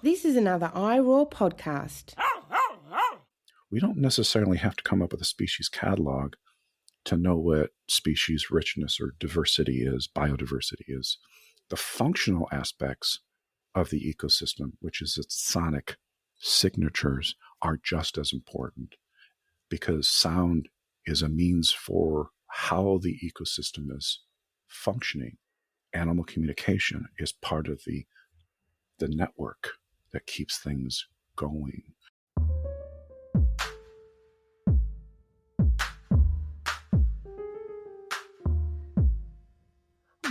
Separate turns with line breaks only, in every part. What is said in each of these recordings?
This is another iRaw podcast.
We don't necessarily have to come up with a species catalog to know what species richness or diversity is, biodiversity is. The functional aspects of the ecosystem, which is its sonic signatures, are just as important, because sound is a means for how the ecosystem is functioning. Animal communication is part of the network that keeps things going.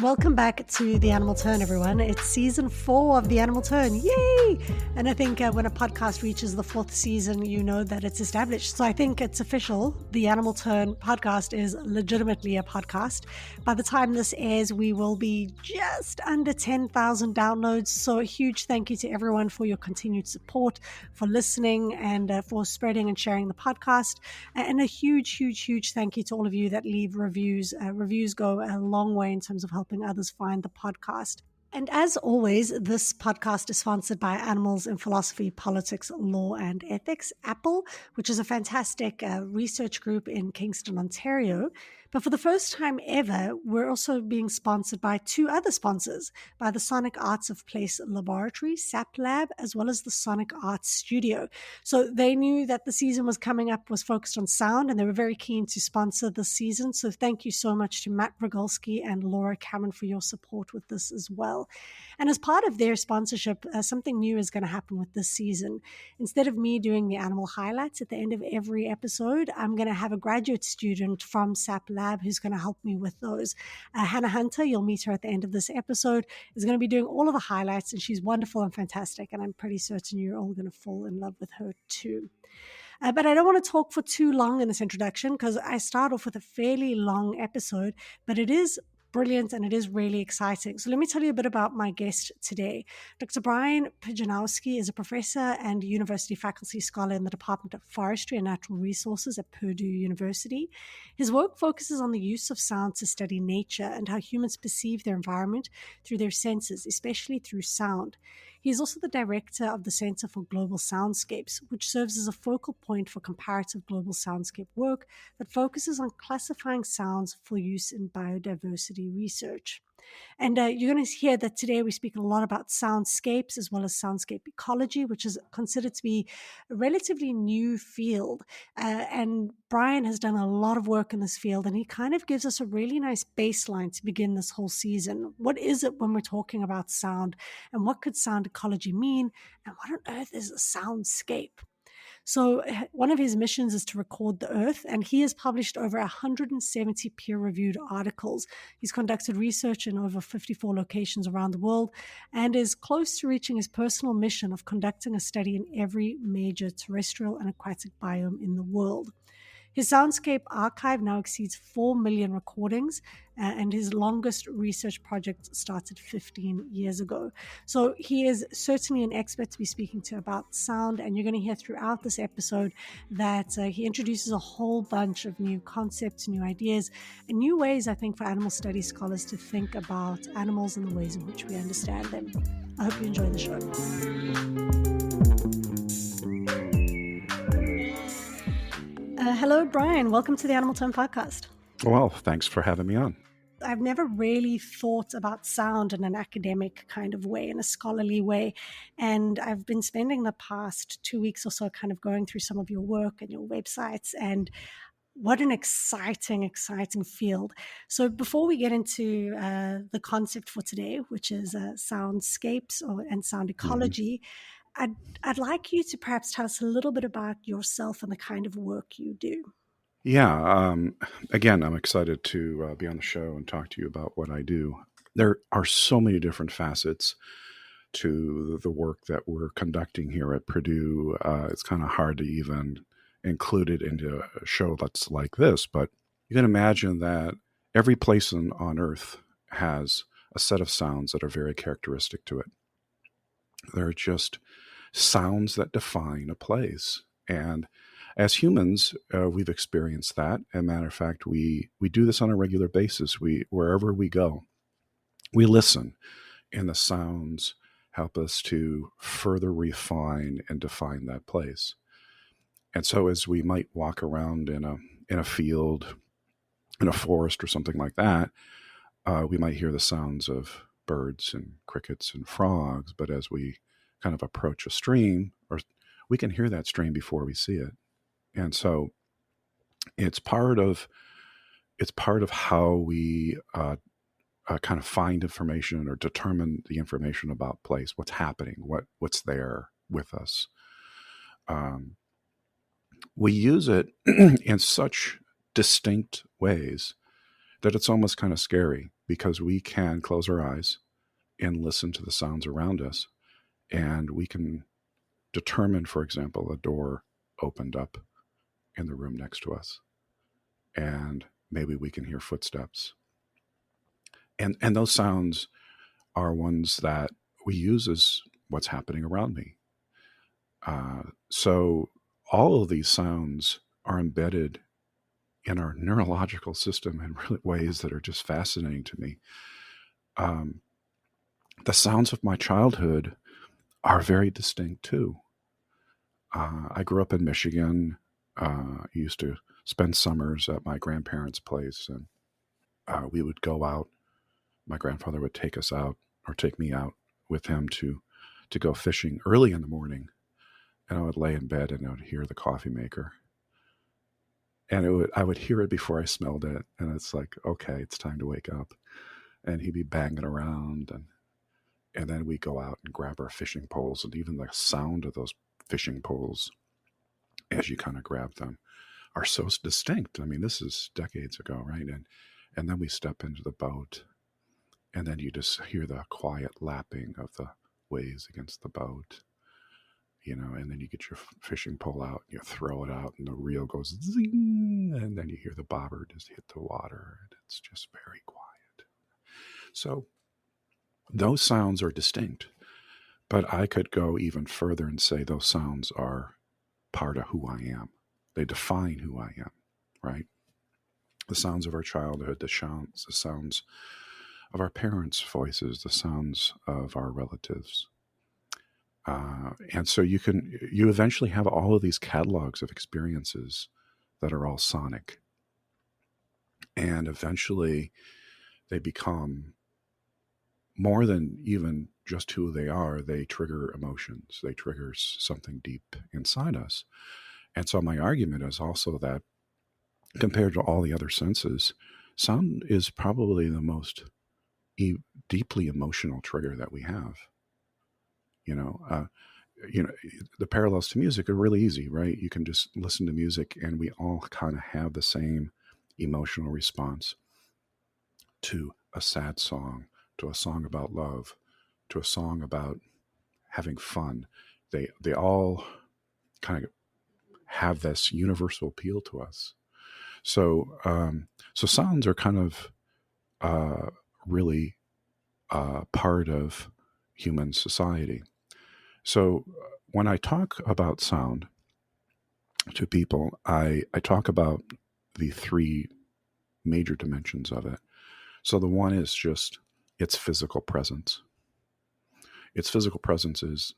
Welcome back to The Animal Turn, everyone. It's season 4 of The Animal Turn. Yay! And I think when a podcast reaches the 4th season, you know that it's established. So I think it's official. The Animal Turn podcast is legitimately a podcast. By the time this airs, we will be just under 10,000 downloads. So a huge thank you to everyone for your continued support, for listening, and for spreading and sharing the podcast. And a huge, huge, huge thank you to all of you that leave reviews. Reviews go a long way in terms of helping others find the podcast. And as always, this podcast is sponsored by Animals in Philosophy, Politics, Law and Ethics, A.P.P.L.E, which is a fantastic research group in Kingston, Ontario. But for the first time ever, we're also being sponsored by 2 other sponsors, by the Sonic Arts of Place Laboratory, S4E1 Lab, as well as the Sonic Arts Studio. So they knew that the season was coming up, was focused on sound, and they were very keen to sponsor this season. So thank you so much to Matt Rogolski and Laura Cameron for your support with this as well. And as part of their sponsorship, something new is going to happen with this season. Instead of me doing the animal highlights at the end of every episode, I'm going to have a graduate student from S4E1 Lab who's going to help me with those. Hannah Hunter, you'll meet her at the end of this episode, is going to be doing all of the highlights, and she's wonderful and fantastic, and I'm pretty certain you're all going to fall in love with her too. But I don't want to talk for too long in this introduction, because I start off with a fairly long episode, but it is brilliant and it is really exciting. So let me tell you a bit about my guest today. Dr. Bryan Pijanowski is a professor and university faculty scholar in the Department of Forestry and Natural Resources at Purdue University. His work focuses on the use of sound to study nature and how humans perceive their environment through their senses, especially through sound. He is also the director of the Center for Global Soundscapes, which serves as a focal point for comparative global soundscape work that focuses on classifying sounds for use in biodiversity research. And you're going to hear that today we speak a lot about soundscapes as well as soundscape ecology, which is considered to be a relatively new field. And Bryan has done a lot of work in this field, and he kind of gives us a really nice baseline to begin this whole season. What is it when we're talking about sound, and what could sound ecology mean, and what on earth is a soundscape? So one of his missions is to record the Earth, and he has published over 170 peer-reviewed articles. He's conducted research in over 54 locations around the world and is close to reaching his personal mission of conducting a study in every major terrestrial and aquatic biome in the world. His soundscape archive now exceeds 4 million recordings, and his longest research project started 15 years ago. So he is certainly an expert to be speaking to about sound, and you're going to hear throughout this episode that he introduces a whole bunch of new concepts, new ideas, and new ways, I think, for animal studies scholars to think about animals and the ways in which we understand them. I hope you enjoy the show. Hello, Bryan. Welcome to the Animal Turn podcast.
Well, thanks for having me on.
I've never really thought about sound in an academic kind of way, in a scholarly way. And I've been spending the past 2 weeks or so kind of going through some of your work and your websites, and what an exciting field. So before we get into the concept for today, which is soundscapes and sound ecology, I'd like you to perhaps tell us a little bit about yourself and the kind of work you do.
Yeah. Again, I'm excited to be on the show and talk to you about what I do. There are so many different facets to the work that we're conducting here at Purdue. It's kind of hard to even include it into a show that's like this, but you can imagine that every place on Earth has a set of sounds that are very characteristic to it. They're just sounds that define a place. And as humans, we've experienced that. As a matter of fact, we do this on a regular basis. Wherever we go, we listen, and the sounds help us to further refine and define that place. And so as we might walk around in a field, in a forest or something like that, we might hear the sounds of birds and crickets and frogs. But as we kind of approach a stream, or we can hear that stream before we see it. And so it's part of how we kind of find information or determine the information about place, what's happening, what's there with us. We use it in such distinct ways that it's almost kind of scary, because we can close our eyes and listen to the sounds around us, and we can determine, for example, a door opened up in the room next to us, and maybe we can hear footsteps. And those sounds are ones that we use as what's happening around me. So all of these sounds are embedded in our neurological system in really ways that are just fascinating to me. The sounds of my childhood are very distinct too. I grew up in Michigan. I used to spend summers at my grandparents' place, and we would go out. My grandfather would take us out, or take me out with him to go fishing early in the morning. And I would lay in bed and I would hear the coffee maker. And I would hear it before I smelled it. And it's like, okay, it's time to wake up. And he'd be banging around. And then we go out and grab our fishing poles. And even the sound of those fishing poles, as you kind of grab them, are so distinct. I mean, this is decades ago, right? And then we step into the boat. And then you just hear the quiet lapping of the waves against the boat. And then you get your fishing pole out, you throw it out, and the reel goes zing, and then you hear the bobber just hit the water, and it's just very quiet. So those sounds are distinct, but I could go even further and say those sounds are part of who I am. They define who I am, right? The sounds of our childhood, the sounds of our parents' voices, the sounds of our relatives. And so you eventually have all of these catalogs of experiences that are all sonic. And eventually they become more than even just who they are. They trigger emotions. They trigger something deep inside us. And so my argument is also that compared to all the other senses, sound is probably the most deeply emotional trigger that we have. The parallels to music are really easy, right? You can just listen to music and we all kind of have the same emotional response to a sad song, to a song about love, to a song about having fun. They all kind of have this universal appeal to us. So sounds are kind of really part of human society. So when I talk about sound to people, I talk about the three major dimensions of it. So the one is just its physical presence. Its physical presence is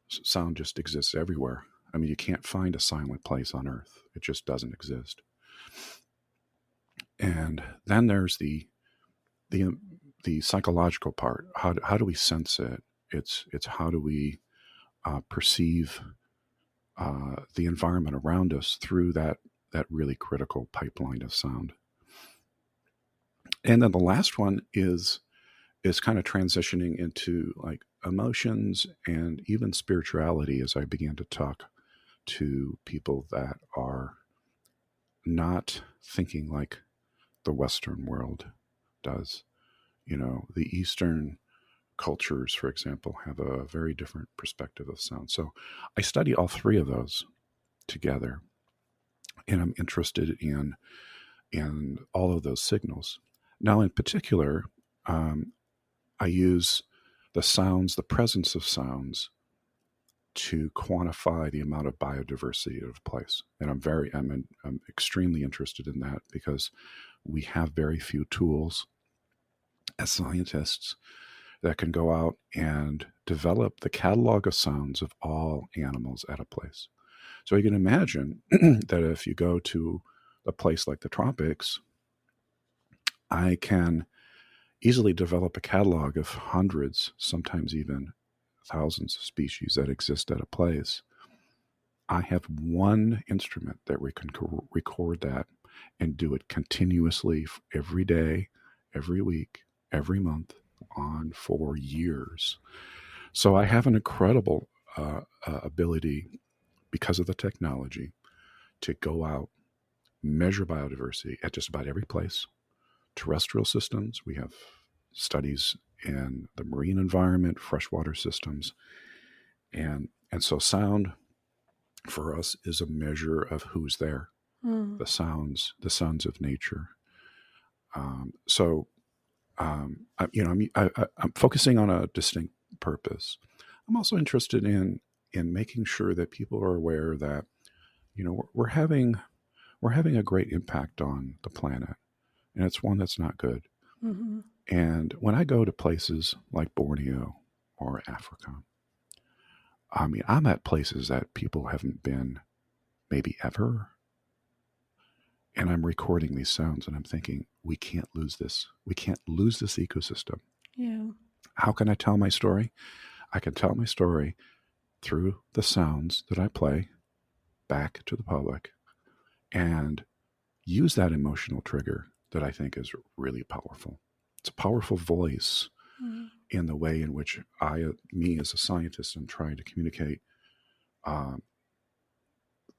sound just exists everywhere. I mean, you can't find a silent place on Earth. It just doesn't exist. And then there's the psychological part. How do we sense it? It's how do we perceive the environment around us through that really critical pipeline of sound. And then the last one is kind of transitioning into like emotions and even spirituality, as I began to talk to people that are not thinking like the Western world does. The Eastern cultures, for example, have a very different perspective of sound. So I study all three of those together, and I'm interested in all of those signals. Now, in particular, I use the sounds, the presence of sounds, to quantify the amount of biodiversity of a place. And I'm extremely interested in that because we have very few tools as scientists that can go out and develop the catalog of sounds of all animals at a place. So you can imagine that if you go to a place like the tropics, I can easily develop a catalog of hundreds, sometimes even thousands of species that exist at a place. I have one instrument that we can record that and do it continuously every day, every week, every month on for years. So I have an incredible ability, because of the technology, to go out, measure biodiversity at just about every place. Terrestrial systems, we have studies in the marine environment, freshwater systems, and so sound for us is a measure of who's there, the sounds of nature. I'm focusing on a distinct purpose. I'm also interested in making sure that people are aware that, we're having a great impact on the planet, and it's one that's not good.
Mm-hmm.
And when I go to places like Borneo or Africa, I'm at places that people haven't been maybe ever. And I'm recording these sounds and I'm thinking, we can't lose this. We can't lose this ecosystem.
Yeah.
How can I tell my story? I can tell my story through the sounds that I play back to the public and use that emotional trigger that I think is really powerful. It's a powerful voice in the way in which me as a scientist, am trying to communicate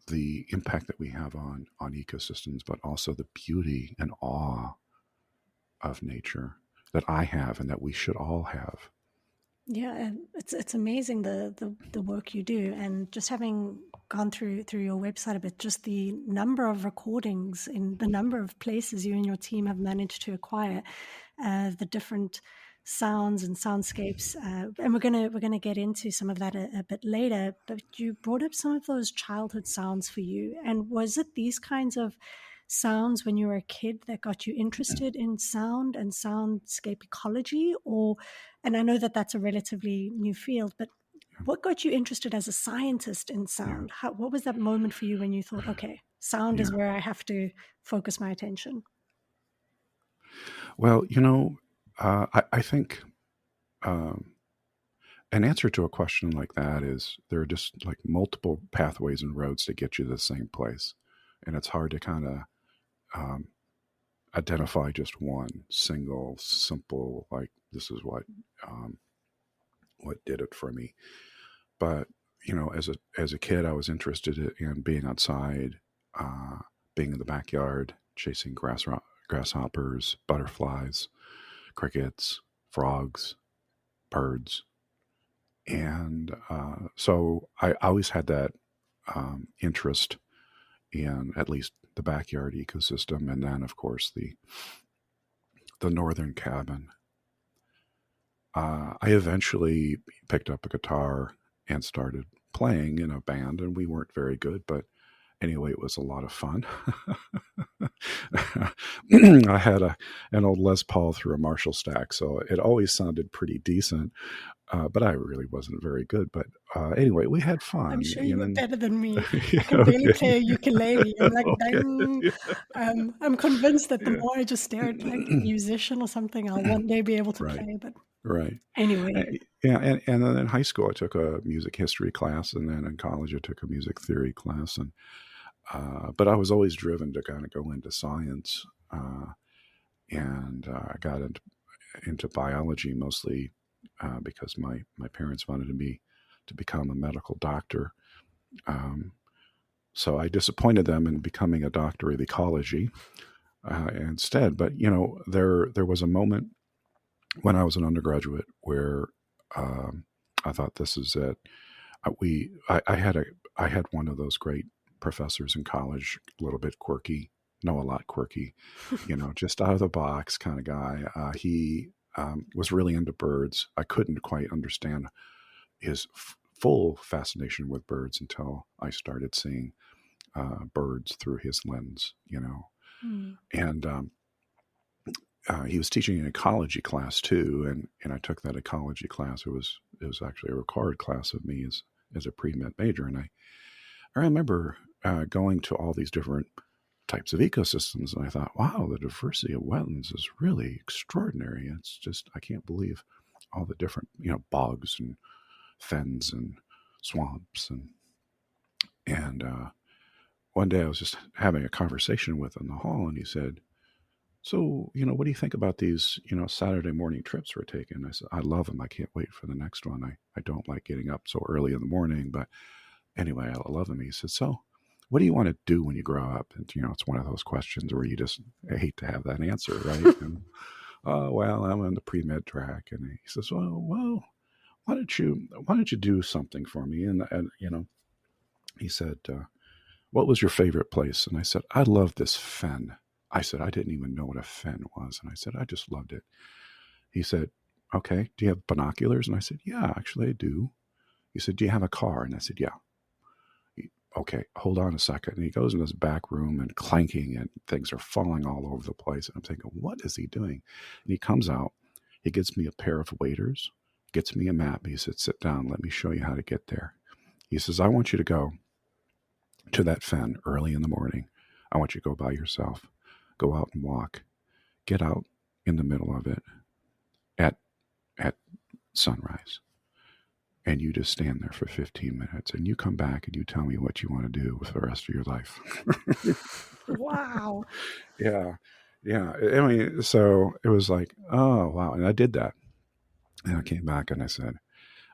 the impact that we have on ecosystems, but also the beauty and awe of nature that I have and that we should all have.
Yeah, and it's amazing the work you do, and just having gone through your website a bit, just the number of recordings in the number of places you and your team have managed to acquire, the different sounds and soundscapes, and we're gonna get into some of that a bit later. But you brought up some of those childhood sounds for you, and was it these kinds of sounds when you were a kid that got you interested in sound and soundscape ecology? And I know that that's a relatively new field, but what got you interested as a scientist in sound? What was that moment for you when you thought, okay, sound is where I have to focus my attention?
Well, I think an answer to a question like that is there are just like multiple pathways and roads to get you to the same place. And it's hard to kind of identify just one single, simple, like this is what did it for me. But, as a kid, I was interested in being outside, being in the backyard, chasing grasshoppers, butterflies, crickets, frogs, birds. And so I always had that interest in at least the backyard ecosystem. And then, of course, the northern cabin. I eventually picked up a guitar and started playing in a band, and we weren't very good, but anyway, it was a lot of fun. I had an old Les Paul through a Marshall stack, so it always sounded pretty decent, but I really wasn't very good. But anyway, we had fun.
I'm sure you were better than me.
Yeah,
I can barely
okay.
play a ukulele. I'm like,
Okay.
dang. I'm convinced that the more I just stare at like a musician or something, I'll one day be able to
Right.
play. But
Right.
anyway,
Yeah, and then in high school I took a music history class, and then in college I took a music theory class, and but I was always driven to kind of go into science, and I got into biology mostly because my parents wanted me to become a medical doctor. So I disappointed them in becoming a doctor of ecology instead. But there was a moment when I was an undergraduate where I thought, this is it. I had one of those great professors in college, a little bit quirky, a lot quirky, just out of the box kind of guy. He was really into birds. I couldn't quite understand his full fascination with birds until I started seeing birds through his lens, and he was teaching an ecology class too, and I took that ecology class. It was actually a required class of me as a pre-med major, and I remember going to all these different types of ecosystems, and I thought, wow, the diversity of wetlands is really extraordinary. It's just, I can't believe all the different, bogs and fens and swamps, and one day I was just having a conversation with him in the hall, and he said, so, what do you think about these, Saturday morning trips we're taking? I said, I love them. I can't wait for the next one. I don't like getting up so early in the morning, but anyway, I love them. He said, so what do you want to do when you grow up? And, it's one of those questions where you just hate to have that answer, right? And, oh, well, I'm on the pre-med track. And he says, well, why don't you do something for me? And he said, what was your favorite place? And I said, I love this fen. I said, I didn't even know what a fen was. And I said, I just loved it. He said, okay, do you have binoculars? And I said, yeah, actually I do. He said, do you have a car? And I said, yeah. Okay, hold on a second. And he goes in this back room and clanking, and things are falling all over the place. And I'm thinking, what is he doing? And he comes out, he gets me a pair of waders, gets me a map. He said, sit down, let me show you how to get there. He says, I want you to go to that fen early in the morning. I want you to go by yourself. Go out and walk. Get out in the middle of it at sunrise. And you just stand there for 15 minutes, and you come back and you tell me what you want to do with the rest of your life.
Wow.
Yeah. I mean, so it was like, oh, wow. And I did that. And I came back and I said,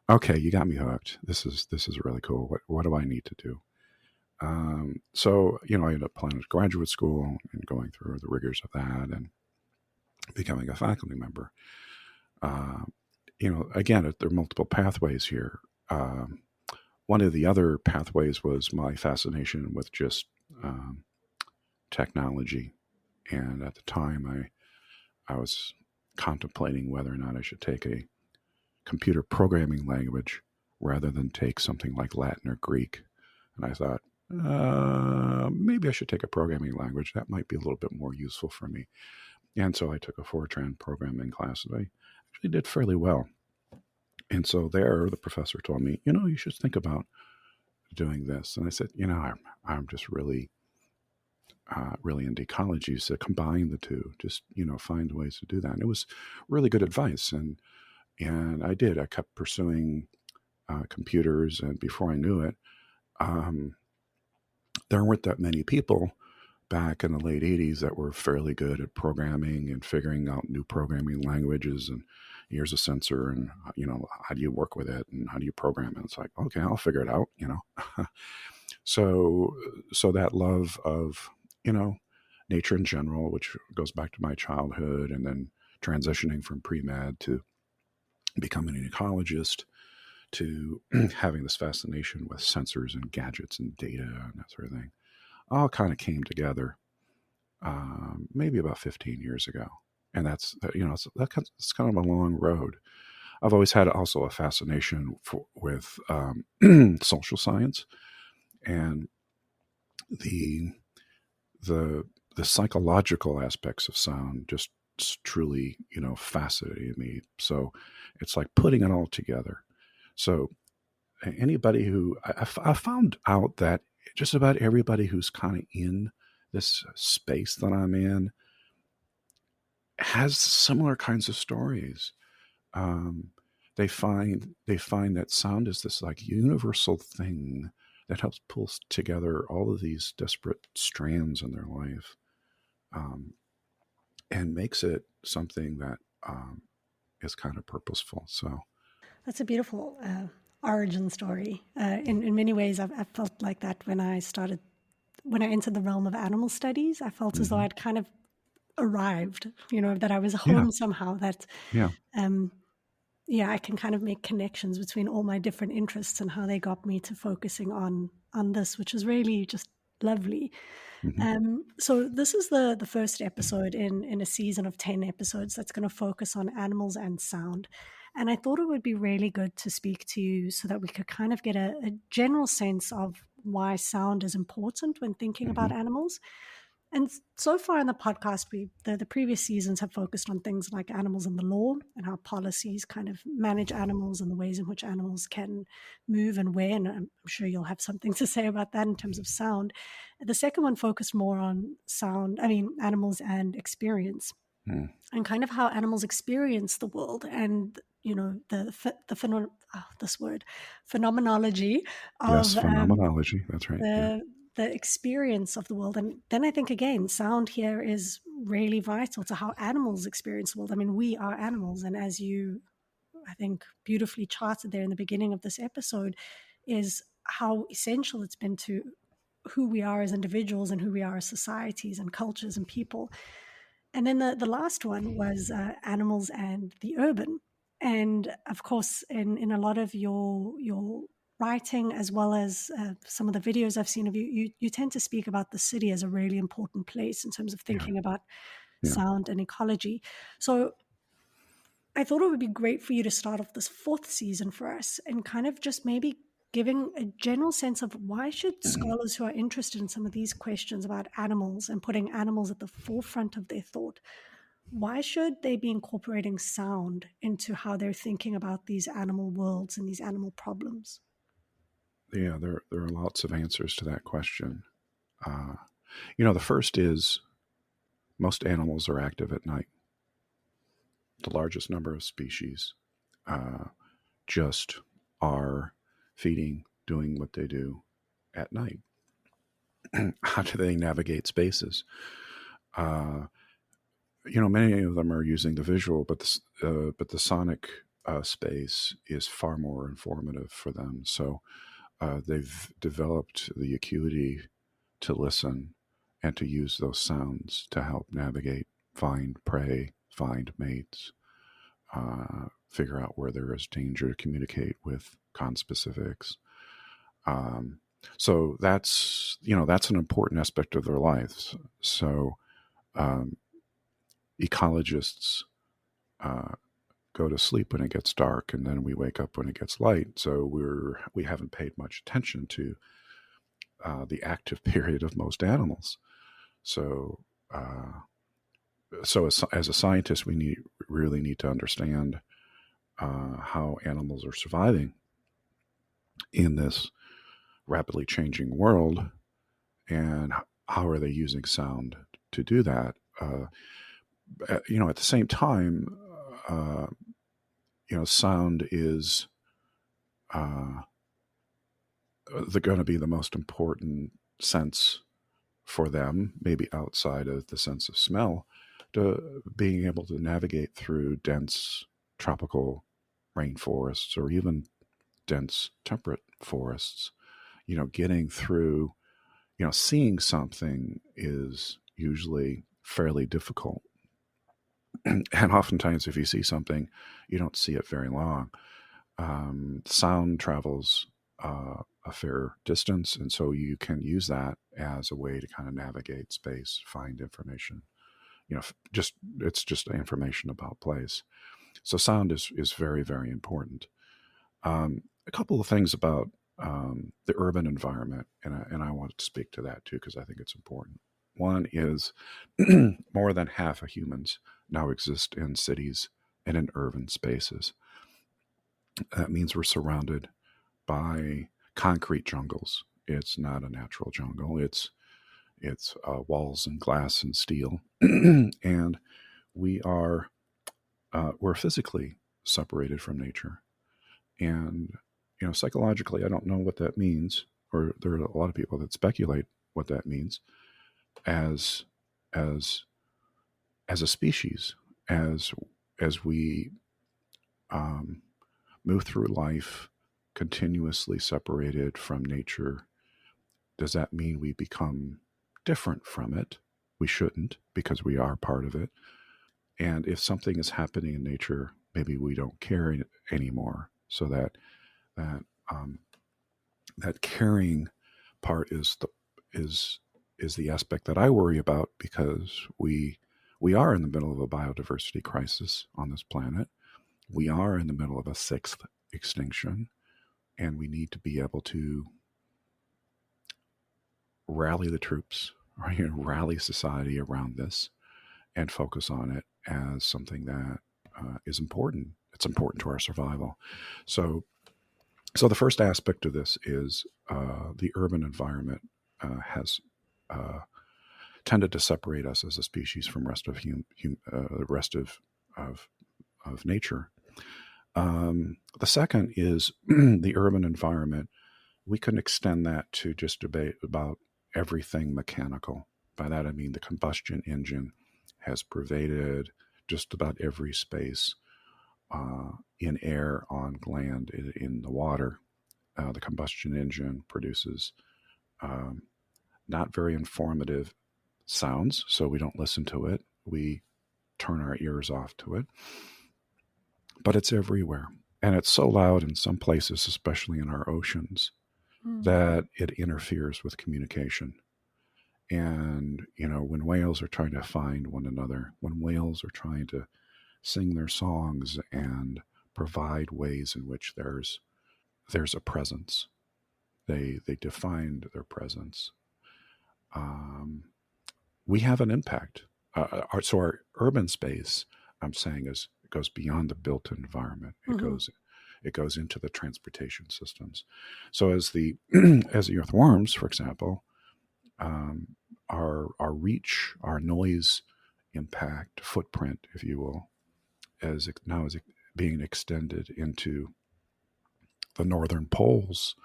okay, you got me hooked. This is really cool. What do I need to do? So, I ended up applying to graduate school and going through the rigors of that and becoming a faculty member. Again, there are multiple pathways here. One of the other pathways was my fascination with just technology. And at the time, I was contemplating whether or not I should take a computer programming language rather than take something like Latin or Greek. And I thought, maybe I should take a programming language. That might be a little bit more useful for me. And so I took a Fortran programming class, and I actually did fairly well. And so there, the professor told me, you should think about doing this. And I said, I'm just really into ecology. So combine the two, just, find ways to do that. And it was really good advice. And I did. I kept pursuing computers. And before I knew it, there weren't that many people back in the late 80s that were fairly good at programming and figuring out new programming languages. And here's a sensor, and, how do you work with it, and how do you program it? It's like, okay, I'll figure it out, So that love of, nature in general, which goes back to my childhood, and then transitioning from pre-med to becoming an ecologist, to having this fascination with sensors and gadgets and data and that sort of thing, all kind of came together maybe about 15 years ago. And that's it's kind of a long road. I've always had also a fascination with social science, and the psychological aspects of sound just truly fascinated me. So it's like putting it all together. So anybody who I found out that just about everybody who's kind of in this space that I'm in has similar kinds of stories. They find that sound is this like universal thing that helps pull together all of these disparate strands in their life, and makes it something that is kind of purposeful. So
That's a beautiful origin story. In many ways, I've felt like that when I entered the realm of animal studies. I felt as though I'd kind of arrived, that I was home somehow, that I can kind of make connections between all my different interests and how they got me to focusing on this, which is really just lovely. So this is the first episode in a season of 10 episodes that's going to focus on animals and sound. And I thought it would be really good to speak to you so that we could kind of get a general sense of why sound is important when thinking about animals. And so far in the podcast, the previous seasons have focused on things like animals and the law and how policies kind of manage animals and the ways in which animals can move and where. And I'm sure you'll have something to say about that in terms of sound. The second one focused more on animals and experience, and kind of how animals experience the world, and phenomenology
Yes,
of
phenomenology. That's right. Yeah.
the experience of the world. And then I think, again, sound here is really vital to how animals experience the world. I mean, we are animals. And as you, I think, beautifully charted there in the beginning of this episode, is how essential it's been to who we are as individuals and who we are as societies and cultures and people. And then the last one was animals and the urban. And of course, in a lot of your writing, as well as some of the videos I've seen of you, you tend to speak about the city as a really important place in terms of thinking about
Yeah.
sound and ecology. So I thought it would be great for you to start off this fourth season for us and kind of just maybe giving a general sense of why should scholars who are interested in some of these questions about animals and putting animals at the forefront of their thought, why should they be incorporating sound into how they're thinking about these animal worlds and these animal problems?
Yeah, there are lots of answers to that question. The first is most animals are active at night. The largest number of species just are feeding, doing what they do at night. How do they navigate spaces? Many of them are using the visual, but the sonic space is far more informative for them. So they've developed the acuity to listen and to use those sounds to help navigate, find prey, find mates, figure out where there is danger, to communicate with conspecifics. So that's an important aspect of their lives. So ecologists go to sleep when it gets dark, and then we wake up when it gets light. So we haven't paid much attention to the active period of most animals. So as a scientist, we really need to understand how animals are surviving in this rapidly changing world, and how are they using sound to do that. At the same time, sound is going to be the most important sense for them, maybe outside of the sense of smell, to being able to navigate through dense tropical rainforests or even dense temperate forests. Getting through, seeing something is usually fairly difficult. And oftentimes, if you see something, you don't see it very long. Sound travels a fair distance, and so you can use that as a way to kind of navigate space, find information. It's just information about place. So sound is very, very important. A couple of things about the urban environment, and I want to speak to that too because I think it's important. One is more than half of humans now exist in cities and in urban spaces. That means we're surrounded by concrete jungles. It's not a natural jungle. It's walls and glass and steel, and we're physically separated from nature. And psychologically, I don't know what that means, or there are a lot of people that speculate what that means as a species, as we move through life continuously separated from nature. Does that mean we become different from it? We shouldn't, because we are part of it. And if something is happening in nature, maybe we don't care anymore. So that caring part is the aspect that I worry about, because we are in the middle of a biodiversity crisis on this planet. We are in the middle of a sixth extinction, and we need to be able to rally the troops or rally society around this and focus on it as something that is important. It's important to our survival. So, so the first aspect of this is the urban environment has tended to separate us as a species from rest of the rest of nature. The second is the urban environment. We can extend that to just debate about everything mechanical. By that I mean the combustion engine has pervaded just about every space, in air, on land, in the water. The combustion engine produces not very informative sounds, so we don't listen to it. We turn our ears off to it. But it's everywhere. And it's so loud in some places, especially in our oceans, that it interferes with communication. And, when whales are trying to find one another, when whales are trying to sing their songs and provide ways in which there's a presence, they defined their presence. We have an impact. So our urban space, I'm saying, goes beyond the built environment. It goes into the transportation systems. So as the earthworms, for example, our reach, our noise impact, footprint, if you will, is being extended into the northern poles,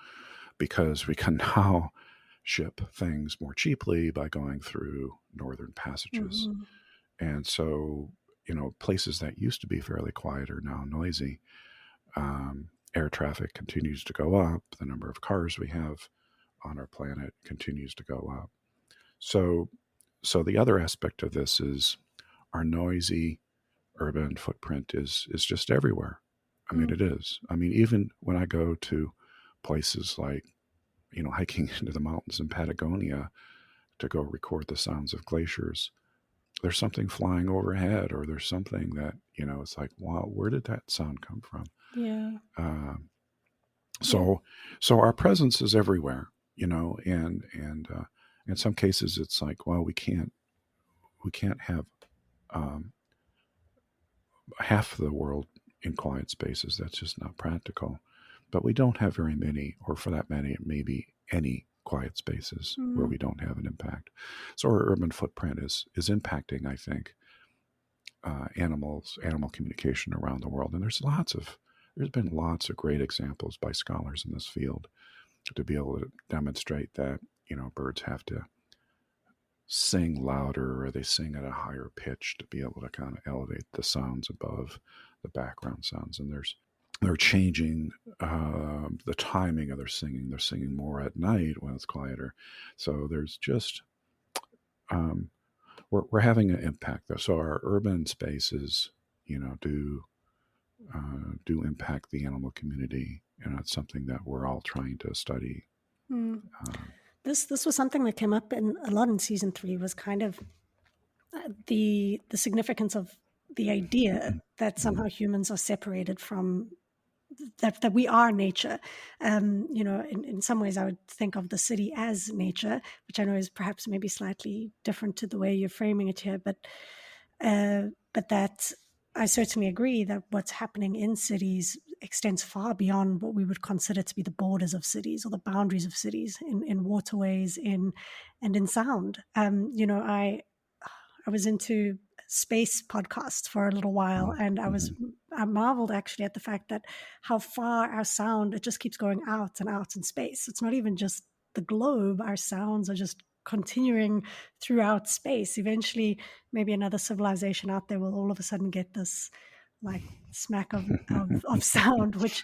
because we can now ship things more cheaply by going through northern passages. And so, places that used to be fairly quiet are now noisy. Air traffic continues to go up. The number of cars we have on our planet continues to go up. So the other aspect of this is our noisy urban footprint is just everywhere. I mean, it is. I mean, even when I go to places like, hiking into the mountains in Patagonia to go record the sounds of glaciers, there's something flying overhead, or there's something that, it's like, wow, where did that sound come from?
Yeah.
So our presence is everywhere, and in some cases it's like, well, we can't have half the world in quiet spaces. That's just not practical. But we don't have very many, or for that many, maybe any quiet spaces where we don't have an impact. So our urban footprint is impacting, I think, animal communication around the world. And there's been lots of great examples by scholars in this field to be able to demonstrate that, birds have to sing louder, or they sing at a higher pitch to be able to kind of elevate the sounds above the background sounds. And they're changing the timing of their singing. They're singing more at night when it's quieter. So there's just we're having an impact though. So our urban spaces, do impact the animal community, and it's something that we're all trying to study.
This was something that came up a lot in season 3, was kind of the significance of the idea that somehow humans are separated from that we are nature. In some ways I would think of the city as nature, which I know is perhaps maybe slightly different to the way you're framing it here, but that I certainly agree that what's happening in cities extends far beyond what we would consider to be the borders of cities or the boundaries of cities, in waterways, and in sound. I was into space podcasts for a little while, and I marveled actually at the fact that how far our sound, it just keeps going out and out in space. It's not even just the globe. Our sounds are just continuing throughout space. Eventually, maybe another civilization out there will all of a sudden get this like smack of sound, which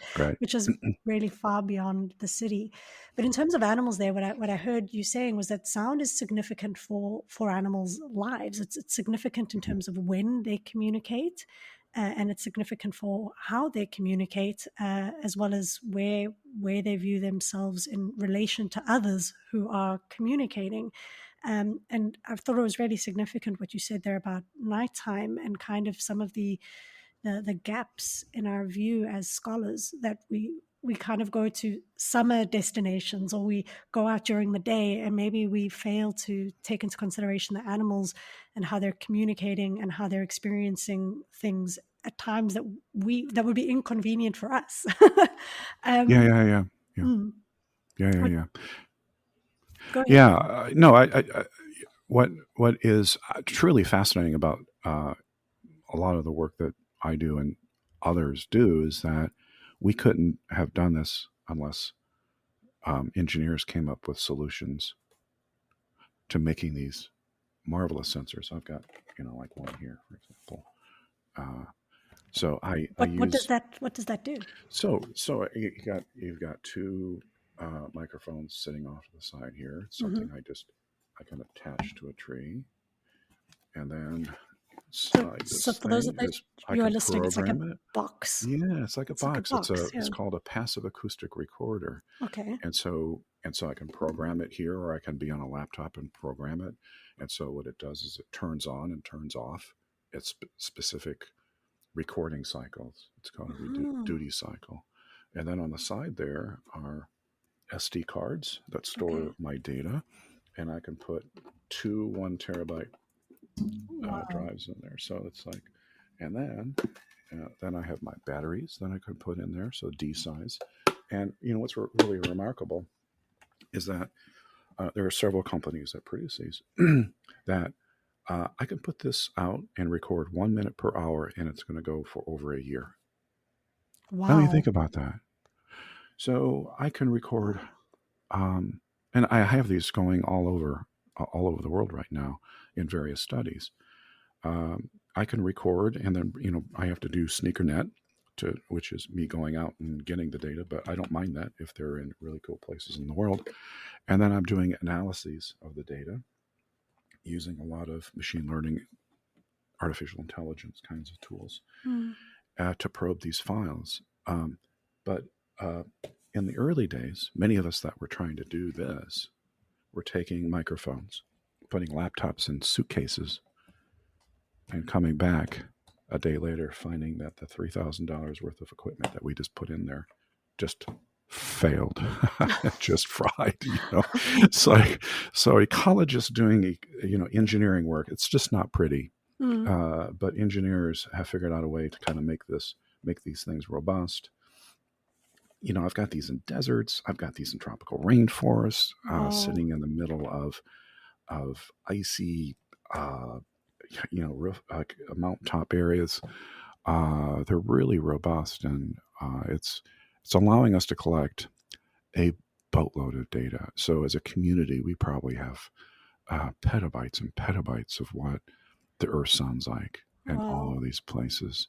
is really far beyond the city. But in terms of animals there, what I heard you saying was that sound is significant for animals' lives. It's significant in terms of when they communicate, and it's significant for how they communicate, as well as where they view themselves in relation to others who are communicating. And I thought it was really significant what you said there about nighttime and kind of some of the gaps in our view as scholars that we we kind of go to summer destinations, or we go out during the day, and maybe we fail to take into consideration the animals and how they're communicating and how they're experiencing things at times that would be inconvenient for us.
Yeah.
Mm,
Yeah.
go ahead.
Yeah. No, I what is truly fascinating about a lot of the work that I do and others do is that we couldn't have done this unless engineers came up with solutions to making these marvelous sensors. I've got, like one here, for example. So I use.
What does that do?
So you've got two microphones sitting off to the side here. It's something I can attach to a tree, and then
So for those of you are listening, it's like a box.
Yeah, it's like a box. It's
yeah.
called a passive acoustic recorder.
Okay.
And so I can program it here, or I can be on a laptop and program it. And so what it does is it turns on and turns off its specific recording cycles. It's called a duty cycle. And then on the side there are SD cards that store my data, and I can put two 1 terabyte drives in there. So it's like, and then I have my batteries that I could put in there, so D size. And what's really remarkable is that there are several companies that produce these that I can put this out and record 1 minute per hour, and it's going to go for over a year.
Wow.
Let me think about that. So I can record, and I have these going all over the world right now in various studies. I can record, and then I have to do SneakerNet, which is me going out and getting the data, but I don't mind that if they're in really cool places in the world. And then I'm doing analyses of the data using a lot of machine learning, artificial intelligence kinds of tools to probe these files. But in the early days, many of us that were trying to do this were taking microphones, putting laptops in suitcases, and coming back a day later finding that the $3,000 worth of equipment that we just put in there just failed. Just fried. So ecologists doing engineering work, it's just not pretty. But engineers have figured out a way to kind of make these things robust. I've got these in deserts, I've got these in tropical rainforests, sitting in the middle of icy mountaintop areas. They're really robust, and it's allowing us to collect a boatload of data. So as a community, we probably have petabytes and petabytes of what the Earth sounds like in all of these places.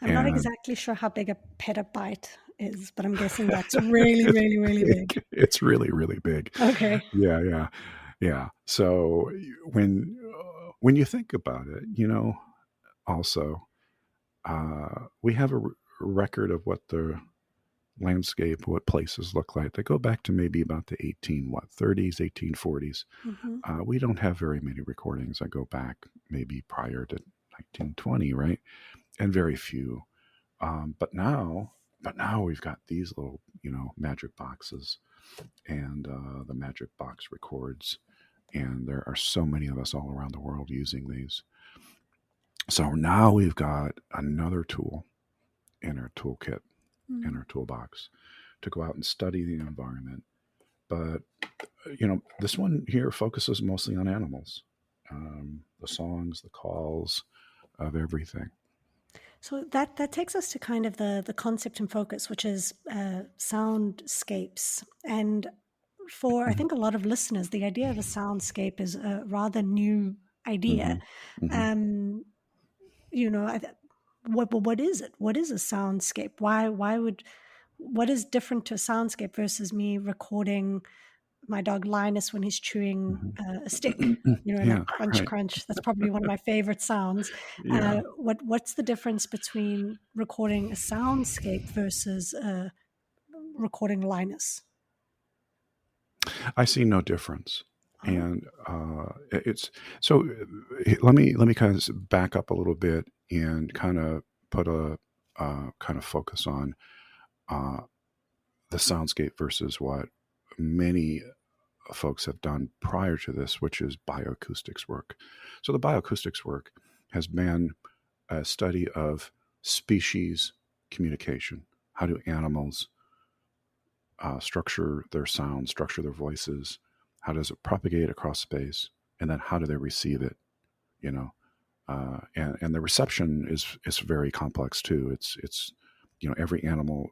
I'm not exactly sure how big a petabyte is, but I'm guessing that's really, really, really big.
It's really, really big.
Okay.
Yeah. So when you think about it, also we have a record of what the landscape, what places look like. They go back to maybe about the 1830s, 1840s. We don't have very many recordings that go back maybe prior to 1920, right? And very few. But now we've got these little, magic boxes, and the magic box records. And there are so many of us all around the world using these. So now we've got another tool in our toolkit, in our toolbox, to go out and study the environment. But, this one here focuses mostly on animals, the songs, the calls of everything.
So that takes us to kind of the concept and focus, which is soundscapes. And for, I think, a lot of listeners, the idea of a soundscape is a rather new idea. What is it? What is a soundscape? What is different to a soundscape versus me recording my dog Linus when he's chewing a stick, and crunch, crunch. That's probably one of my favorite sounds. What's the difference between recording a soundscape versus recording Linus?
I see no difference. And it's so. Let me kind of back up a little bit and kind of put a kind of focus on the soundscape versus what many folks have done prior to this, which is bioacoustics work. So the bioacoustics work has been a study of species communication. How do animals structure their sound, structure their voices? How does it propagate across space? And then how do they receive it? You know, and the reception is very complex too. It's every animal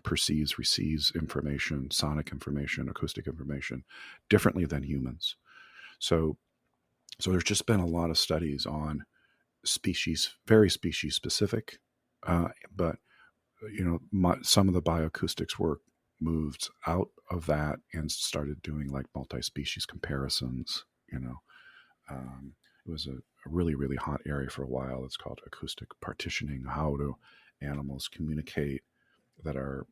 receives information, sonic information, acoustic information, differently than humans. So there's just been a lot of studies on species, very species specific, but some of the bioacoustics work moved out of that and started doing like multi-species comparisons. It was a really, really hot area for a while. It's called acoustic partitioning. How do animals communicate that are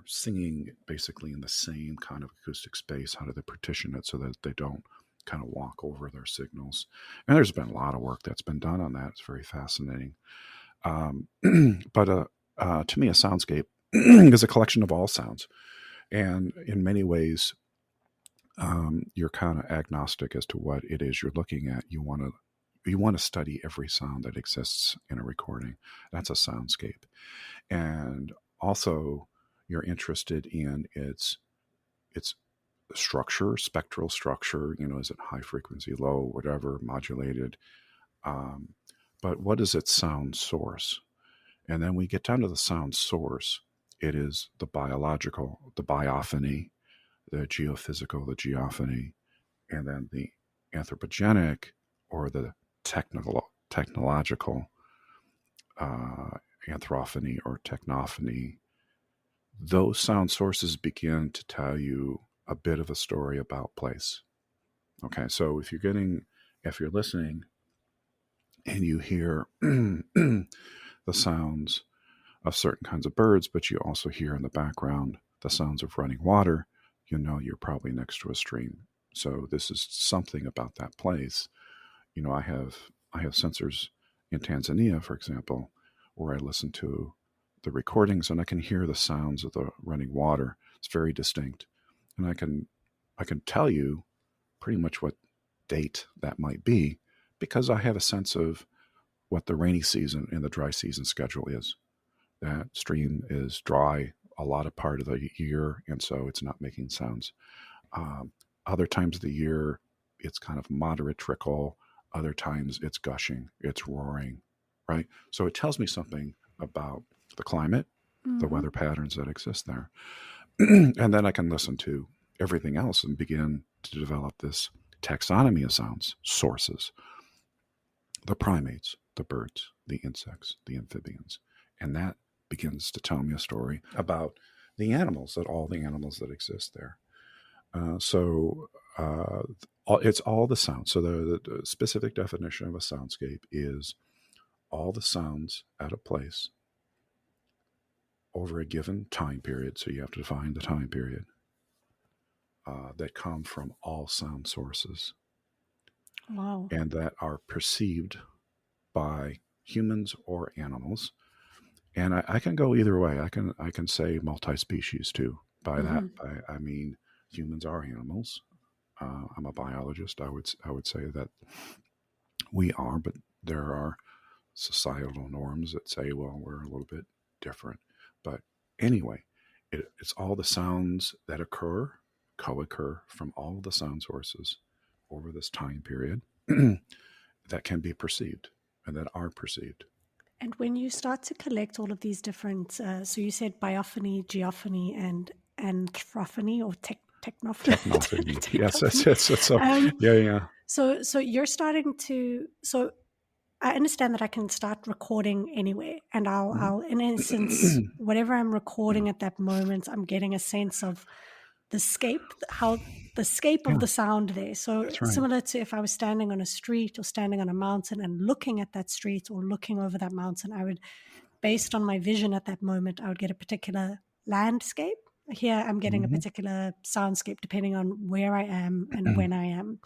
singing basically in the same kind of acoustic space? How do they partition it so that they don't kind of walk over their signals? And there's been a lot of work that's been done on that. It's very fascinating. But to me, a soundscape is a collection of all sounds. And in many ways, you're kind of agnostic as to what it is you're looking at. You want to study every sound that exists in a recording. That's a soundscape. And also, you're interested in its structure, spectral structure. Is it high frequency, low, whatever, modulated? But what is its sound source? And then we get down to the sound source. It is the biological, the biophony, the geophysical, the geophony, and then the anthropogenic or the technological anthrophony or technophony. Those sound sources begin to tell you a bit of a story about place. Okay, so if you're listening and you hear the sounds of certain kinds of birds, but you also hear in the background the sounds of running water, you're probably next to a stream. So this is something about that place. I have sensors in Tanzania, for example, where I listen to the recordings and I can hear the sounds of the running water. It's very distinct. And I can tell you pretty much what date that might be because I have a sense of what the rainy season and the dry season schedule is. That stream is dry a lot of part of the year, and so it's not making sounds. Other times of the year, it's kind of moderate trickle. Other times it's gushing, it's roaring, right? So it tells me something about the climate, the weather patterns that exist there. And then I can listen to everything else and begin to develop this taxonomy of sounds, sources, the primates, the birds, the insects, the amphibians. And that begins to tell me a story about all the animals that exist there. It's all the sounds. So the specific definition of a soundscape is all the sounds at a place over a given time period. So you have to define the time period that come from all sound sources.
Wow.
And that are perceived by humans or animals. And I can go either way. I can say multi-species too. By that, I mean humans are animals. I'm a biologist. I would say that we are, but there are societal norms that say, well, we're a little bit different. But anyway, it's all the sounds that co-occur from all of the sound sources over this time period that can be perceived and that are perceived.
And when you start to collect all of these different, so you said biophony, geophony, and anthrophony or technophony.
Yes. Yeah.
So you're starting to. So I understand that I can start recording anywhere, and I'll in essence, whatever I'm recording at that moment, I'm getting a sense of the scape of the sound there. So
That's right.
similar to if I was standing on a street or standing on a mountain and looking at that street or looking over that mountain, I would, based on my vision at that moment, I would get a particular landscape. Here I'm getting a particular soundscape depending on where I am and when I am,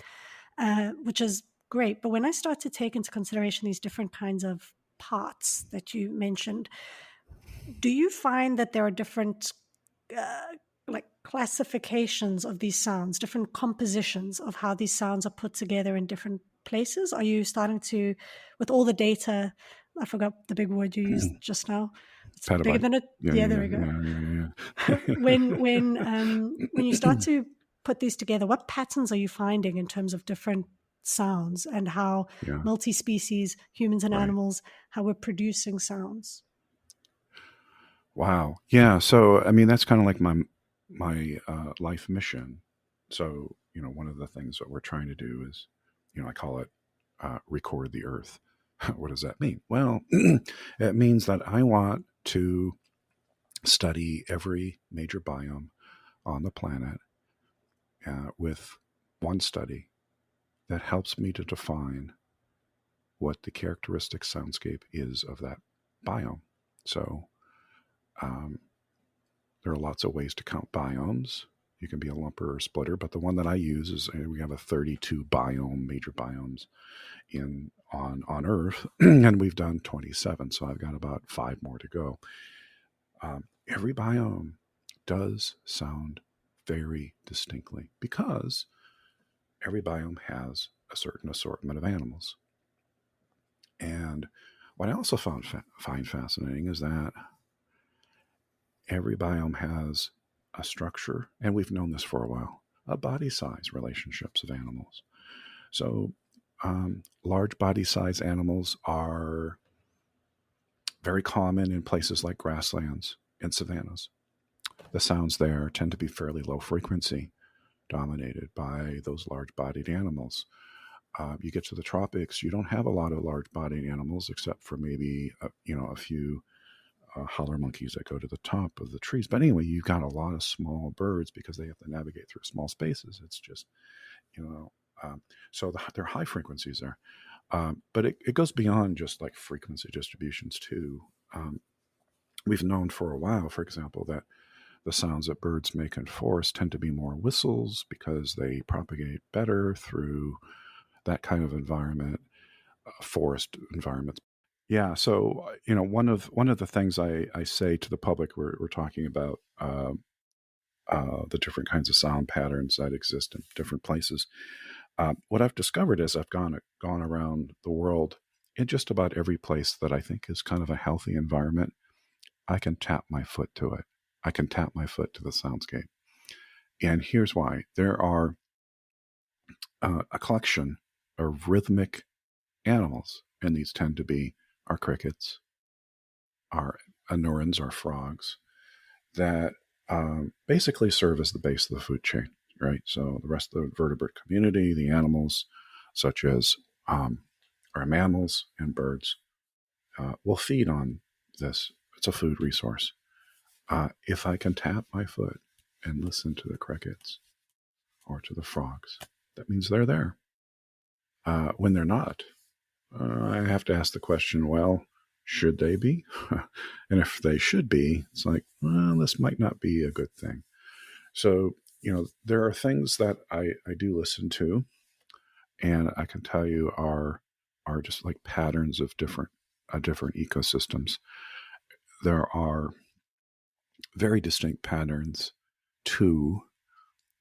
which is great. But when I start to take into consideration these different kinds of parts that you mentioned, do you find that there are different like classifications of these sounds, different compositions of how these sounds are put together in different places? Are you starting to, with all the data, I forgot the big word you used just now. It's bigger
Petabyte.
than it. Yeah, there we go. When you start to put these together, what patterns are you finding in terms of different sounds and how
Yeah.
multi-species, humans and
Right.
animals, how we're producing sounds?
Wow. Yeah. So, I mean, that's kind of like my life mission. So, one of the things that we're trying to do is, I call it record the earth. What does that mean? Well, it means that I want to study every major biome on the planet with one study that helps me to define what the characteristic soundscape is of that biome. So, there are lots of ways to count biomes. You can be a lumper or a splitter, but the one that I use is we have a 32 major biomes on Earth, and we've done 27, so I've got about 5 more to go. Every biome does sound very distinctly because every biome has a certain assortment of animals. And what I also find fascinating is that every biome has a structure, and we've known this for a while, a body size relationships of animals. So large body size animals are very common in places like grasslands and savannas. The sounds there tend to be fairly low frequency, dominated by those large bodied animals. You get to the tropics, you don't have a lot of large bodied animals except for maybe a few holler monkeys that go to the top of the trees. But anyway, you've got a lot of small birds because they have to navigate through small spaces. It's just, so there are high frequencies there. But it goes beyond just like frequency distributions too. We've known for a while, for example, that the sounds that birds make in forests tend to be more whistles because they propagate better through that kind of environment, forest environments. Yeah, so one of the things I say to the public, we're talking about the different kinds of sound patterns that exist in different places. What I've discovered is I've gone around the world in just about every place that I think is kind of a healthy environment. I can tap my foot to it. I can tap my foot to the soundscape, and here's why: there are a collection of rhythmic animals, and these tend to be our crickets, our anurans, our frogs, that basically serve as the base of the food chain, right? So the rest of the vertebrate community, the animals, such as our mammals and birds, will feed on this. It's a food resource. If I can tap my foot and listen to the crickets or to the frogs, that means they're there. When they're not, I have to ask the question, well, should they be? And if they should be, it's like, well, this might not be a good thing. So, there are things that I do listen to, and I can tell you are just like patterns of different ecosystems. There are very distinct patterns too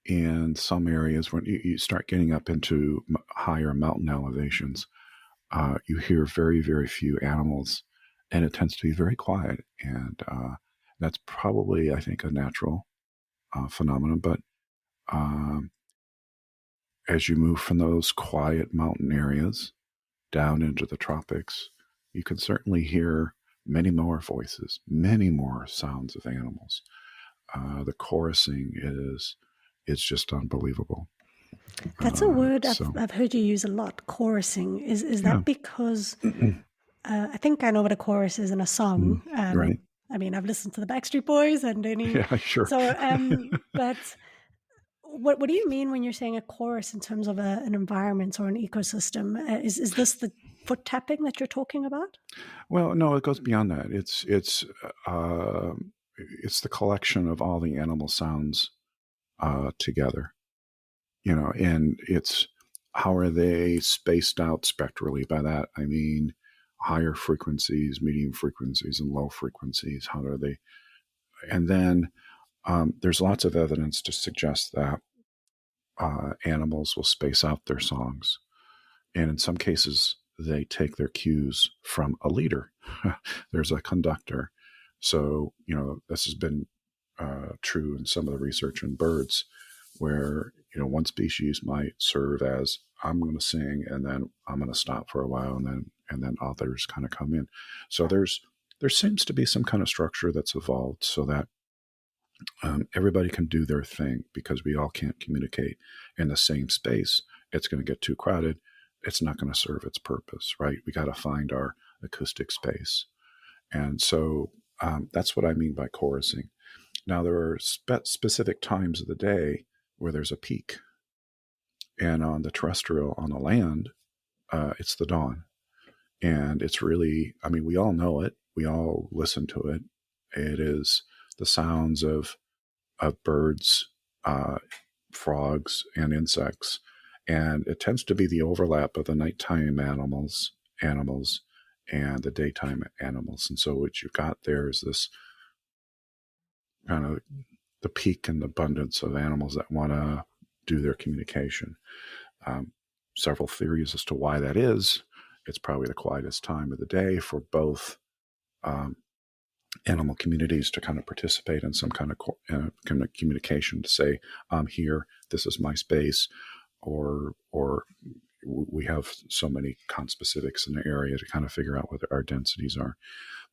in some areas when you start getting up into higher mountain elevations. You hear very, very few animals, and it tends to be very quiet. And that's probably, I think, a natural phenomenon. But as you move from those quiet mountain areas down into the tropics, you can certainly hear many more voices, many more sounds of animals. The chorusing is just unbelievable.
That's a word
So
I've heard you use a lot, chorusing. Is
yeah.
that because I think I know what a chorus is in a song.
Right.
I mean, I've listened to the Backstreet Boys and any.
Yeah, sure.
So, but what do you mean when you're saying a chorus in terms of an environment or an ecosystem? Is this the foot tapping that you're talking about?
Well, no, it goes beyond that. It's the collection of all the animal sounds together, and it's how are they spaced out spectrally? By that, I mean higher frequencies, medium frequencies, and low frequencies. How are they? And then there's lots of evidence to suggest that animals will space out their songs. And in some cases, they take their cues from a leader. There's a conductor. So, this has been true in some of the research in birds where, one species might serve as, I'm going to sing and then I'm going to stop for a while and then others kind of come in. So there seems to be some kind of structure that's evolved so that everybody can do their thing because we all can't communicate in the same space. It's going to get too crowded. It's not going to serve its purpose, right? We got to find our acoustic space. And so that's what I mean by chorusing. Now, there are specific times of the day where there's a peak. And on the terrestrial, on the land, it's the dawn. And it's really, we all know it. We all listen to it. It is the sounds of birds, frogs, and insects. And it tends to be the overlap of the nighttime animals and the daytime animals. And so what you've got there is this kind of the peak and abundance of animals that want to do their communication. Several theories as to why that is. It's probably the quietest time of the day for both animal communities to kind of participate in some kind of communication to say, I'm here, this is my space, or we have so many conspecifics in the area to kind of figure out what our densities are.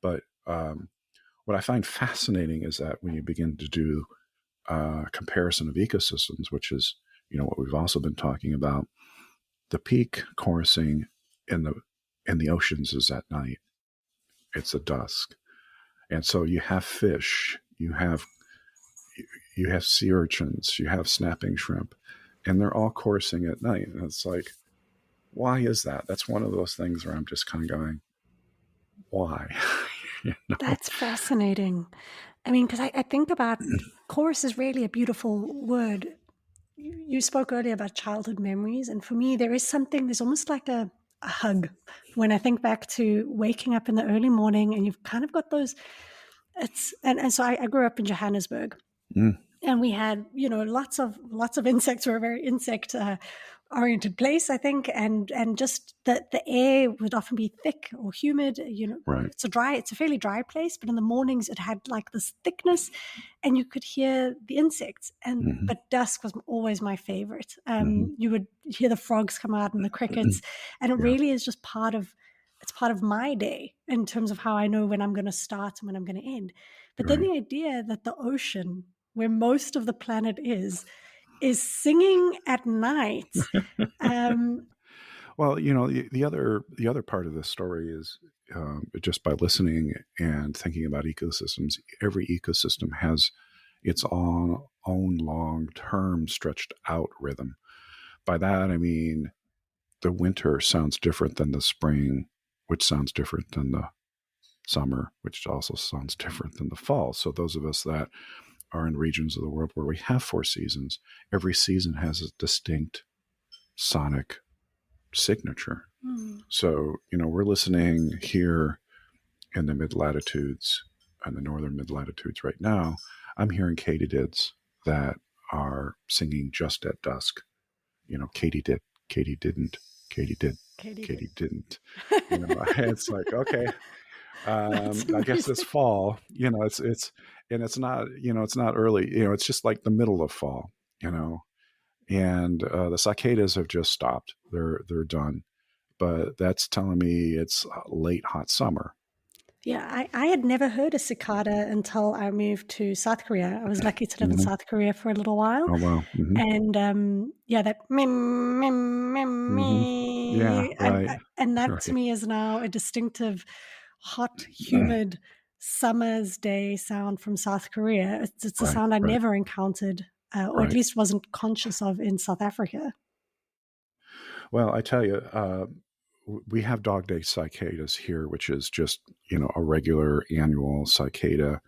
But what I find fascinating is that when you begin to do comparison of ecosystems, which is what we've also been talking about, the peak chorusing in the oceans is at night. It's at dusk. And so you have fish, you have sea urchins, you have snapping shrimp, and they're all chorusing at night. And it's like, why is that? That's one of those things where I'm just kind of going, why?
That's fascinating. Because I think about chorus is really a beautiful word. You spoke earlier about childhood memories. And for me, there's almost like a hug when I think back to waking up in the early morning and you've kind of got those, and so I grew up in Johannesburg. And we had, lots of insects. We're a very insect oriented place, I think, and just the air would often be thick or humid.
Right.
It's a fairly dry place, but in the mornings it had like this thickness, and you could hear the insects. And but dusk was always my favorite. You would hear the frogs come out and the crickets, and it really is just part of my day in terms of how I know when I'm going to start and when I'm going to end. But then the idea that the ocean, where most of the planet is singing at night.
Well, the other part of this story is just by listening and thinking about ecosystems, every ecosystem has its own long-term stretched out rhythm. By that, I mean, the winter sounds different than the spring, which sounds different than the summer, which also sounds different than the fall. So those of us that are in regions of the world where we have 4 seasons, every season has a distinct sonic signature. So, we're listening here in the mid-latitudes and the northern mid-latitudes right now. I'm hearing katydids that are singing just at dusk. Katy did, Katy didn't, Katy did, Katy didn't. It's like, okay. I guess this fall, it's not, it's not early, it's just like the middle of fall, and the cicadas have just stopped. They're done, but that's telling me it's late hot summer.
Yeah, I had never heard a cicada until I moved to South Korea. I was lucky to live in South Korea for a little while.
Oh, wow.
And that mim, mim, mim, me.
Yeah, right.
And that to me is now a distinctive, hot, humid summer's day sound from South Korea. It's a sound I never encountered, or at least wasn't conscious of in South Africa.
Well, I tell you, we have dog day cicadas here, which is just, a regular annual cicada.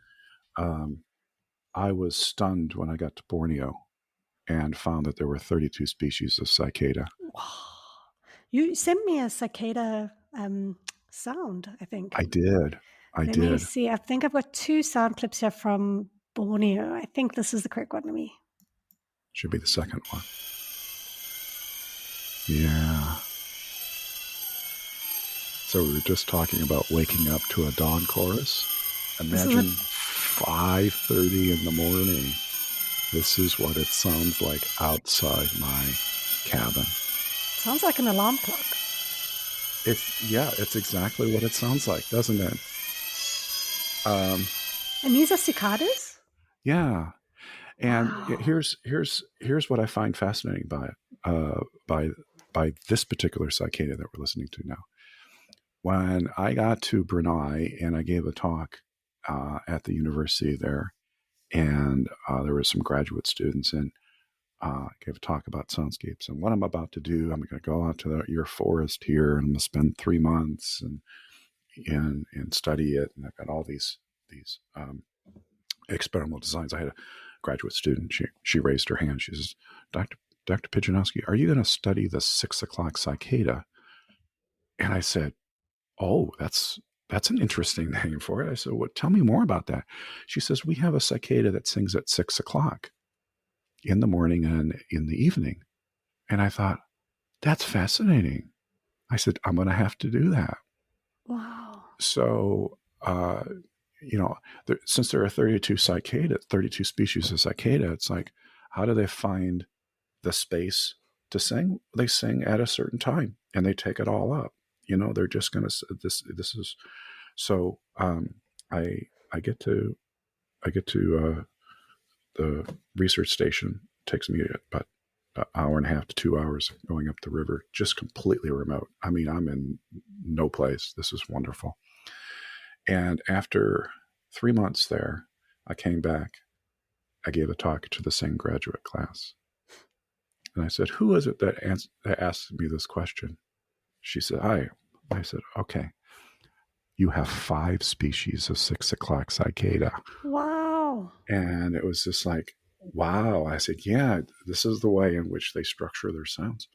I was stunned when I got to Borneo and found that there were 32 species of cicada.
Wow. You sent me a cicada sound, I think.
I did.
Let me see. I think I've got 2 sound clips here from Borneo. I think this is the correct one to me.
Should be the second one. Yeah. So we were just talking about waking up to a dawn chorus. Imagine 5:30 in the morning. This is what it sounds like outside my cabin.
Sounds like an alarm clock.
It's exactly what it sounds like, doesn't it?
And these are cicadas?
Yeah. And
Wow.
here's what I find fascinating by this particular cicada that we're listening to now. When I got to Brunei and I gave a talk at the university there, and there were some graduate students, and gave a talk about soundscapes. And what I'm about to do, I'm going to go out to your forest here, and I'm going to spend 3 months and study it. And I've got all these experimental designs. I had a graduate student. She raised her hand. She says, Dr. Pijanowski, are you going to study the 6 o'clock cicada? And I said, oh, that's an interesting name for it. I said, well, tell me more about that. She says, we have a cicada that sings at 6 o'clock in the morning and in the evening. And I thought, that's fascinating. I said, I'm going to have to do that.
Wow.
So, since there are 32 species of cicada, it's like, how do they find the space to sing? They sing at a certain time and they take it all up. They're just going to, this is, so I get to the research station. It takes me about an hour and a half to 2 hours going up the river, just completely remote. I mean, I'm in no place. This is wonderful. And after 3 months there, I came back. I gave a talk to the same graduate class. And I said, who is it that asked me this question? She said, I said, okay. You have 5 species of 6 o'clock cicada.
Wow.
And it was just like, wow. I said, yeah, this is the way in which they structure their sounds.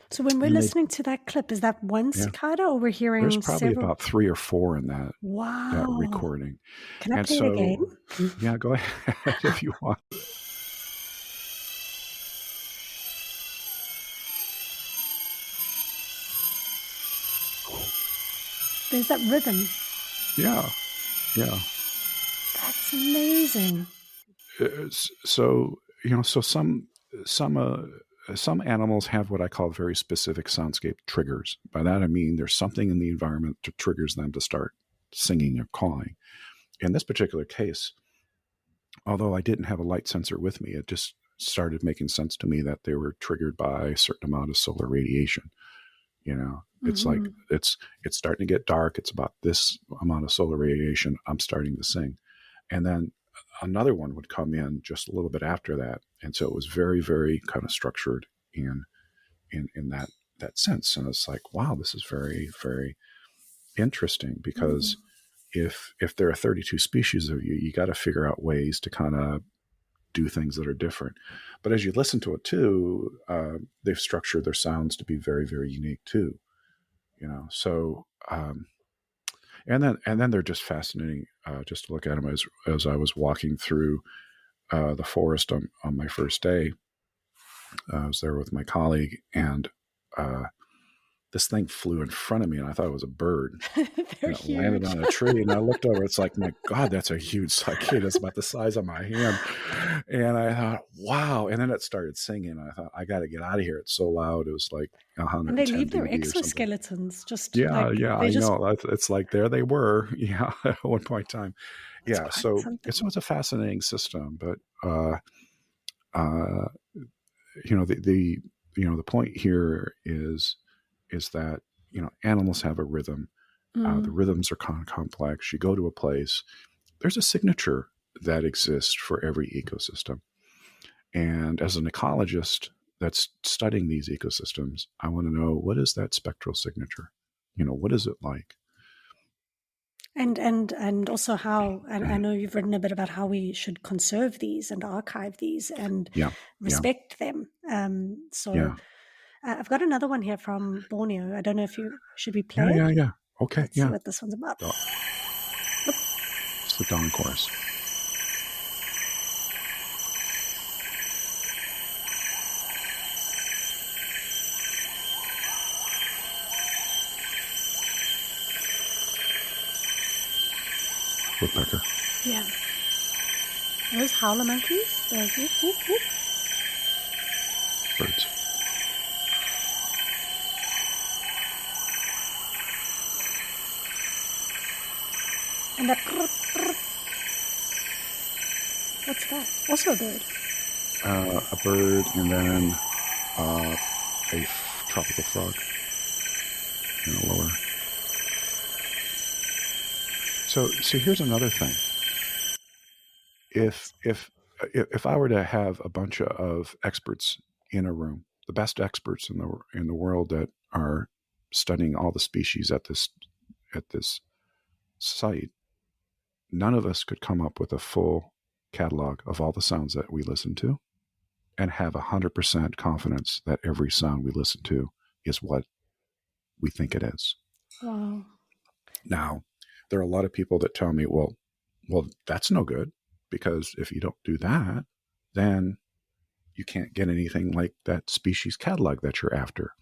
So when we're listening to that clip, is that one cicada or we're hearing
there's probably
several?
About 3 or 4 in that,
wow.
that recording.
Can I play it again?
Yeah, go ahead if you want.
There's that rhythm.
Yeah.
That's amazing.
So some animals have what I call very specific soundscape triggers. By that I mean there's something in the environment that triggers them to start singing or calling. In this particular case, although I didn't have a light sensor with me, it just started making sense to me that they were triggered by a certain amount of solar radiation. It's like it's starting to get dark. It's about this amount of solar radiation. I'm starting to sing. And then another one would come in just a little bit after that. And so it was very, very kind of structured in that sense. And it's like, wow, this is very, very interesting, because if there are 32 species of you got to figure out ways to kind of do things that are different. But as you listen to it too, they've structured their sounds to be very, very unique too. So and then they're just fascinating just to look at them. As I was walking through the forest on my first day. I was there with my colleague, and this thing flew in front of me, and I thought it was a bird. It landed on a tree, and I looked over. It's like, my God, that's a huge cicada. It's about the size of my hand. And I thought, wow. And then it started singing. And I thought, I got to get out of here. It's so loud. It was like 110
And they leave their
dB
exoskeletons. Just
yeah. I know. It's like there they were. Yeah, at one point in time. Yeah. So it's a fascinating system, but the point here is that animals have a rhythm. The rhythms are kind of complex. You go to a place, there's a signature that exists for every ecosystem. And as an ecologist that's studying these ecosystems, I want to know, what is that spectral signature? What is it like?
And also how, and I know you've written a bit about how we should conserve these and archive these and respect them. I've got another one here from Borneo. I don't know if should we play it?
Yeah. Okay,
Let's see what this one's about.
It's the dawn chorus. woodpecker.
Yeah. Those howler monkeys. The whoop, whoop, whoop.
Birds.
And that. What's that? Also a bird.
A bird, and then a tropical frog in the lower. So, see, here's another thing. If I were to have a bunch of experts in a room, the best experts in the world that are studying all the species at this site, none of us could come up with a full catalog of all the sounds that we listen to and have 100% confidence that every sound we listen to is what we think it is.
Wow.
Now, there are a lot of people that tell me, well, that's no good, because if you don't do that, then you can't get anything like that species catalog that you're after.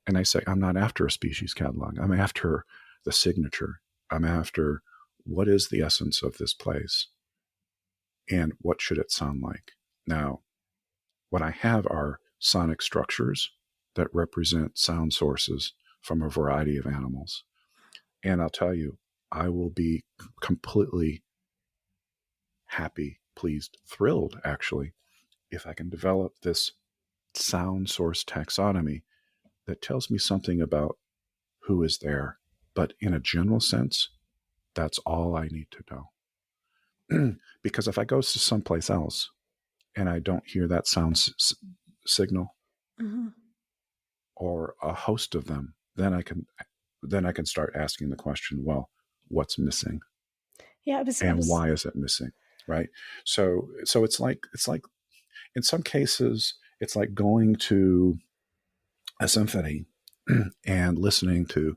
And I say, I'm not after a species catalog. I'm after the signature. I'm after what is the essence of this place and what should it sound like. Now, what I have are sonic structures that represent sound sources from a variety of animals. And I'll tell you, I will be completely happy, pleased, thrilled, actually, if I can develop this sound source taxonomy that tells me something about who is there. But in a general sense, that's all I need to know. Because if I go to someplace else and I don't hear that sound signal,
Mm-hmm.
or a host of them, then I can start asking the question, well, what's missing?
Yeah,
Why is it missing? Right? So it's like in some cases, it's like going to a symphony and listening to,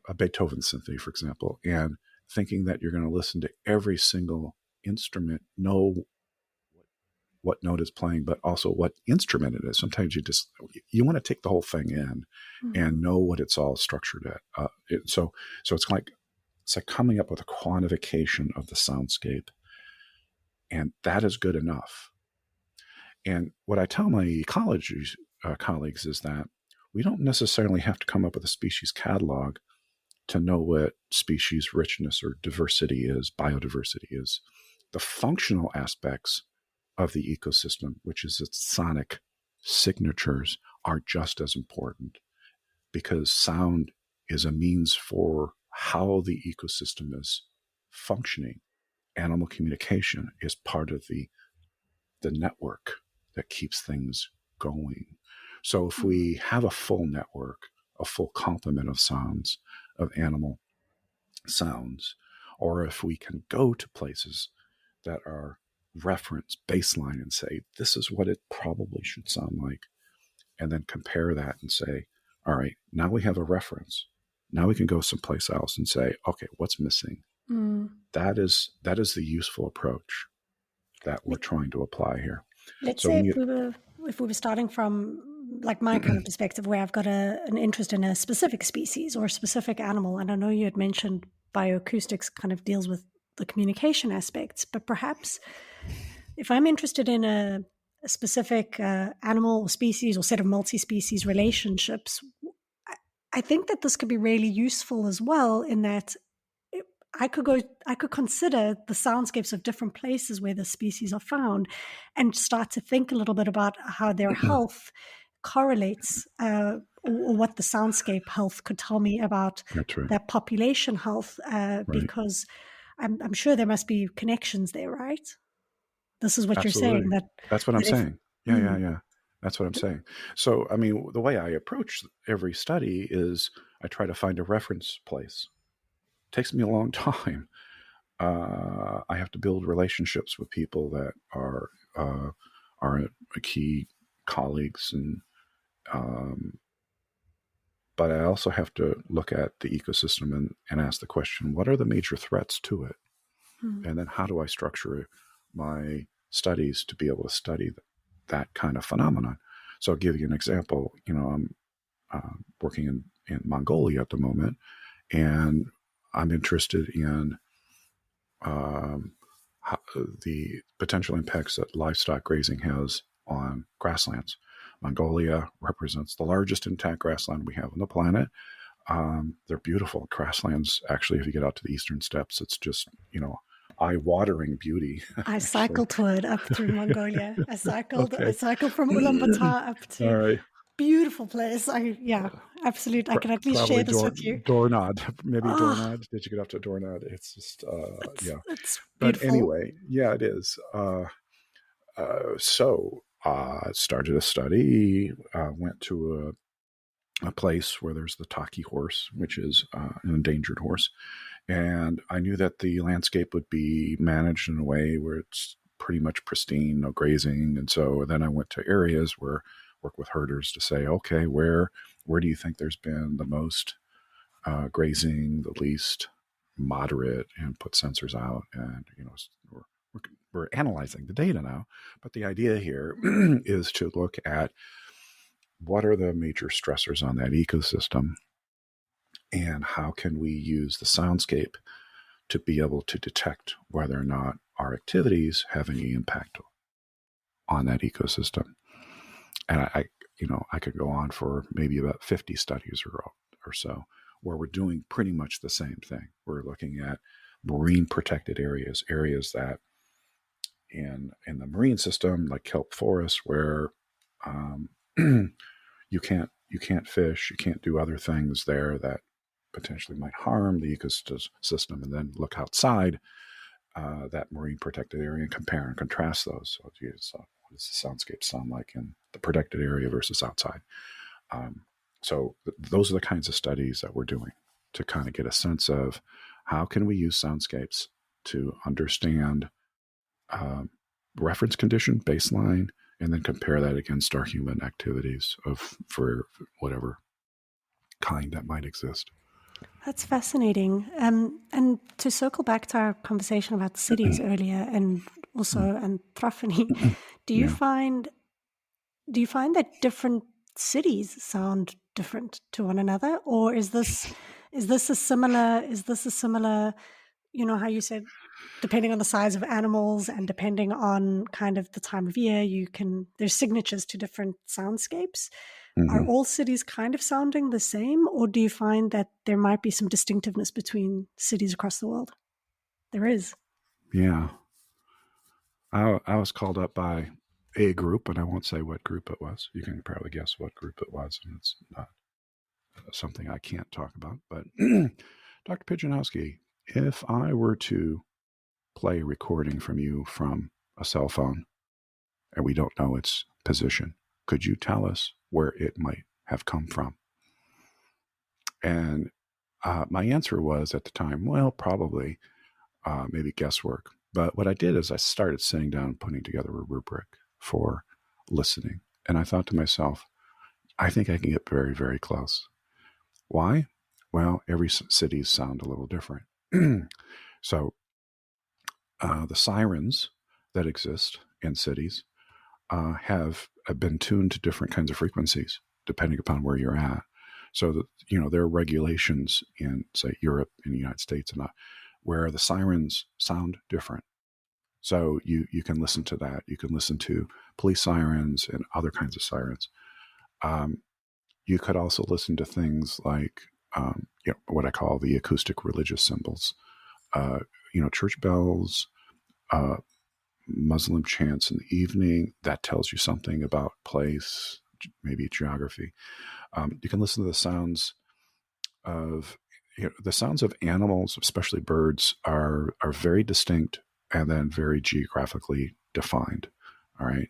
a Beethoven symphony, for example, and thinking that you're going to listen to every single instrument, know what note is playing, but also what instrument it is. Sometimes you want to take the whole thing in and know what it's all structured at. So it's like coming up with a quantification of the soundscape, and that is good enough. And what I tell my ecology colleagues is that we don't necessarily have to come up with a species catalog to know what species richness or diversity is, biodiversity is. The functional aspects of the ecosystem, which is its sonic signatures, are just as important, because sound is a means for how the ecosystem is functioning. Animal communication is part of the network that keeps things going. So if we have a full network, a full complement of sounds, of animal sounds, or if we can go to places that are reference baseline and say, this is what it probably should sound like, and then compare that and say, all right, now we have a reference. Now we can go someplace else and say, okay, what's missing? That is the useful approach that we're trying to apply here.
Let's say if we were starting from like my kind of perspective, where I've got an interest in a specific species or a specific animal, and I know you had mentioned bioacoustics kind of deals with the communication aspects, but perhaps if I'm interested in a specific animal or species or set of multi-species relationships, I think that this could be really useful as well, in that I could consider the soundscapes of different places where the species are found and start to think a little bit about how their health correlates, or what the soundscape health could tell me about their population health, because I'm sure there must be connections there, right? This is what
Absolutely.
You're saying.
That's what I'm saying. Yeah. That's what I'm saying. So, I mean, the way I approach every study is I try to find a reference place. It takes me a long time. I have to build relationships with people that are key colleagues, and but I also have to look at the ecosystem and ask the question, what are the major threats to it? And then how do I structure my studies to be able to study that kind of phenomenon? So I'll give you an example. I'm working in Mongolia at the moment, and I'm interested in the potential impacts that livestock grazing has on grasslands. Mongolia represents the largest intact grassland we have on the planet. They're beautiful grasslands. Actually, if you get out to the eastern steppes, it's just, eye-watering beauty.
I cycle toured up through Mongolia. I cycled
Okay.
from Ulaanbaatar up to
All right.
beautiful place. Absolutely. I can at least share this with you.
Doornod, maybe
Oh,
Doornod. Did you get up to Doornod? It's just, yeah.
it's
But
beautiful.
anyway, yeah, it is. So started a study, went to a place where there's the Taki horse, which is an endangered horse. And I knew that the landscape would be managed in a way where it's pretty much pristine, no grazing. And so then I went to areas where work with herders to say, okay, where do you think there's been the most grazing, the least moderate, and put sensors out. And, we're analyzing the data now. But the idea here is to look at what are the major stressors on that ecosystem and how can we use the soundscape to be able to detect whether or not our activities have any impact on that ecosystem. And I could go on for maybe about 50 studies or so where we're doing pretty much the same thing. We're looking at marine protected areas that in the marine system, like kelp forests, where you can't fish, you can't do other things there that potentially might harm the ecosystem, and then look outside that marine protected area and compare and contrast those. So, what does the soundscape sound like in the protected area versus outside? Those are the kinds of studies that we're doing to kind of get a sense of how can we use soundscapes to understand reference condition, baseline, and then compare that against our human activities for whatever kind that might exist.
That's fascinating. And to circle back to our conversation about cities earlier and also anthropony, do you
Yeah.
find that different cities sound different to one another? Or is this a similar, how you said, depending on the size of animals and depending on kind of the time of year, there's signatures to different soundscapes. Are all cities kind of sounding the same, or do you find that there might be some distinctiveness between cities across the world? There is.
Yeah. I was called up by a group, and I won't say what group it was. You can probably guess what group it was, and it's not something I can't talk about. But Dr. Pijanowski, if I were to play a recording from you from a cell phone and we don't know its position, could you tell us where it might have come from? And my answer was at the time, well, probably maybe guesswork. But what I did is I started sitting down and putting together a rubric for listening. And I thought to myself, I think I can get very, very close. Why? Well, every cities sound a little different. So the sirens that exist in cities have been tuned to different kinds of frequencies depending upon where you're at. So that, there are regulations in, say, Europe and the United States and where the sirens sound different. So you can listen to that. You can listen to police sirens and other kinds of sirens. You could also listen to things like what I call the acoustic religious symbols. Church bells, Muslim chants in the evening. That tells you something about place, maybe geography. You can listen to the sounds of animals, especially birds, are very distinct and then very geographically defined. All right.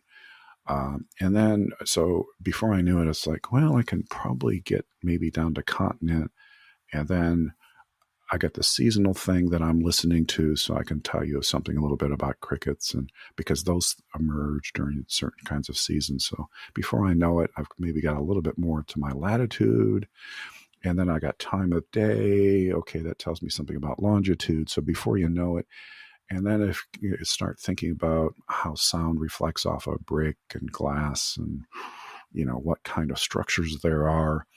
And then, so before I knew it, it's like, well, I can probably get maybe down to continent. And then I got the seasonal thing that I'm listening to, so I can tell you something a little bit about crickets, and because those emerge during certain kinds of seasons. So before I know it, I've maybe got a little bit more to my latitude. And then I got time of day. Okay, that tells me something about longitude. So before you know it, and then if you start thinking about how sound reflects off of brick and glass and, what kind of structures there are,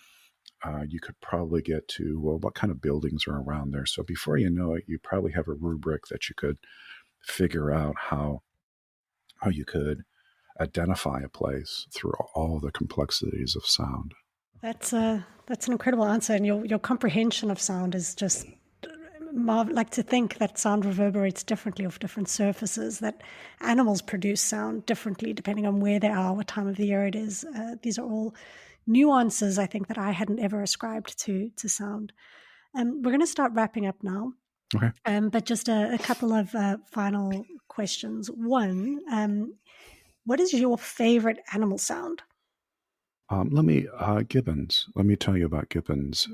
you could probably get to, well, what kind of buildings are around there. So before you know it, you probably have a rubric that you could figure out how you could identify a place through all the complexities of sound.
That's an incredible answer, and your comprehension of sound is just like to think that sound reverberates differently off different surfaces, that animals produce sound differently depending on where they are, what time of the year it is. These are all nuances, I think, that I hadn't ever ascribed to sound. We're going to start wrapping up now.
Okay.
But just a couple of final questions. One, what is your favorite animal sound?
Gibbons. Let me tell you about gibbons.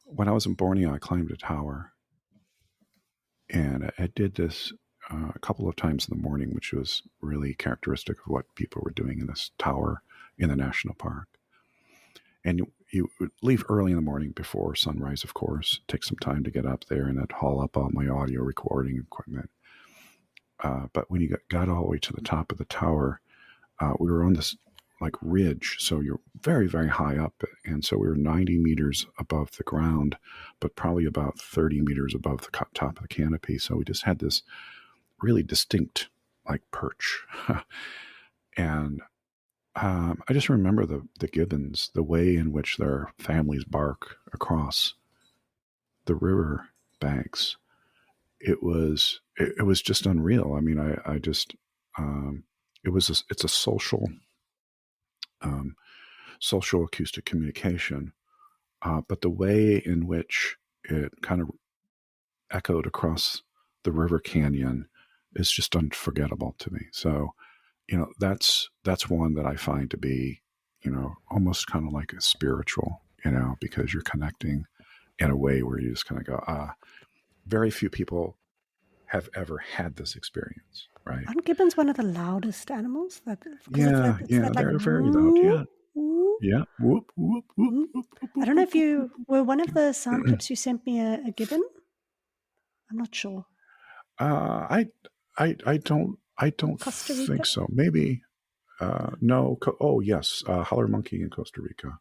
When I was in Borneo, I climbed a tower, and I did this a couple of times in the morning, which was really characteristic of what people were doing in this tower in the national park. And you would leave early in the morning before sunrise, of course, take some time to get up there, and I'd haul up all my audio recording equipment. But when you got all the way to the top of the tower, we were on this like ridge, so you're very, very high up, and so we were 90 meters above the ground, but probably about 30 meters above the top of the canopy. So we just had this really distinct like perch. And I just remember the gibbons, the way in which their families bark across the river banks. It was just unreal. I mean, I just it's a social acoustic communication, but the way in which it kind of echoed across the river canyon is just unforgettable to me. So, that's one that I find to be, almost kind of like a spiritual, because you're connecting in a way where you just kind of go, very few people have ever had this experience, right?
Aren't gibbons one of the loudest animals?
Yeah, they're very loud. Yeah.
Whoop,
Yeah. Whoop, whoop, whoop,
whoop.
whoop, whoop,
I don't know
whoop,
if you were one of
yeah.
the sound clips you sent me a gibbon. I'm not sure.
I don't
Costa Rica?
think so. Maybe no. Oh yes, holler monkey in Costa Rica.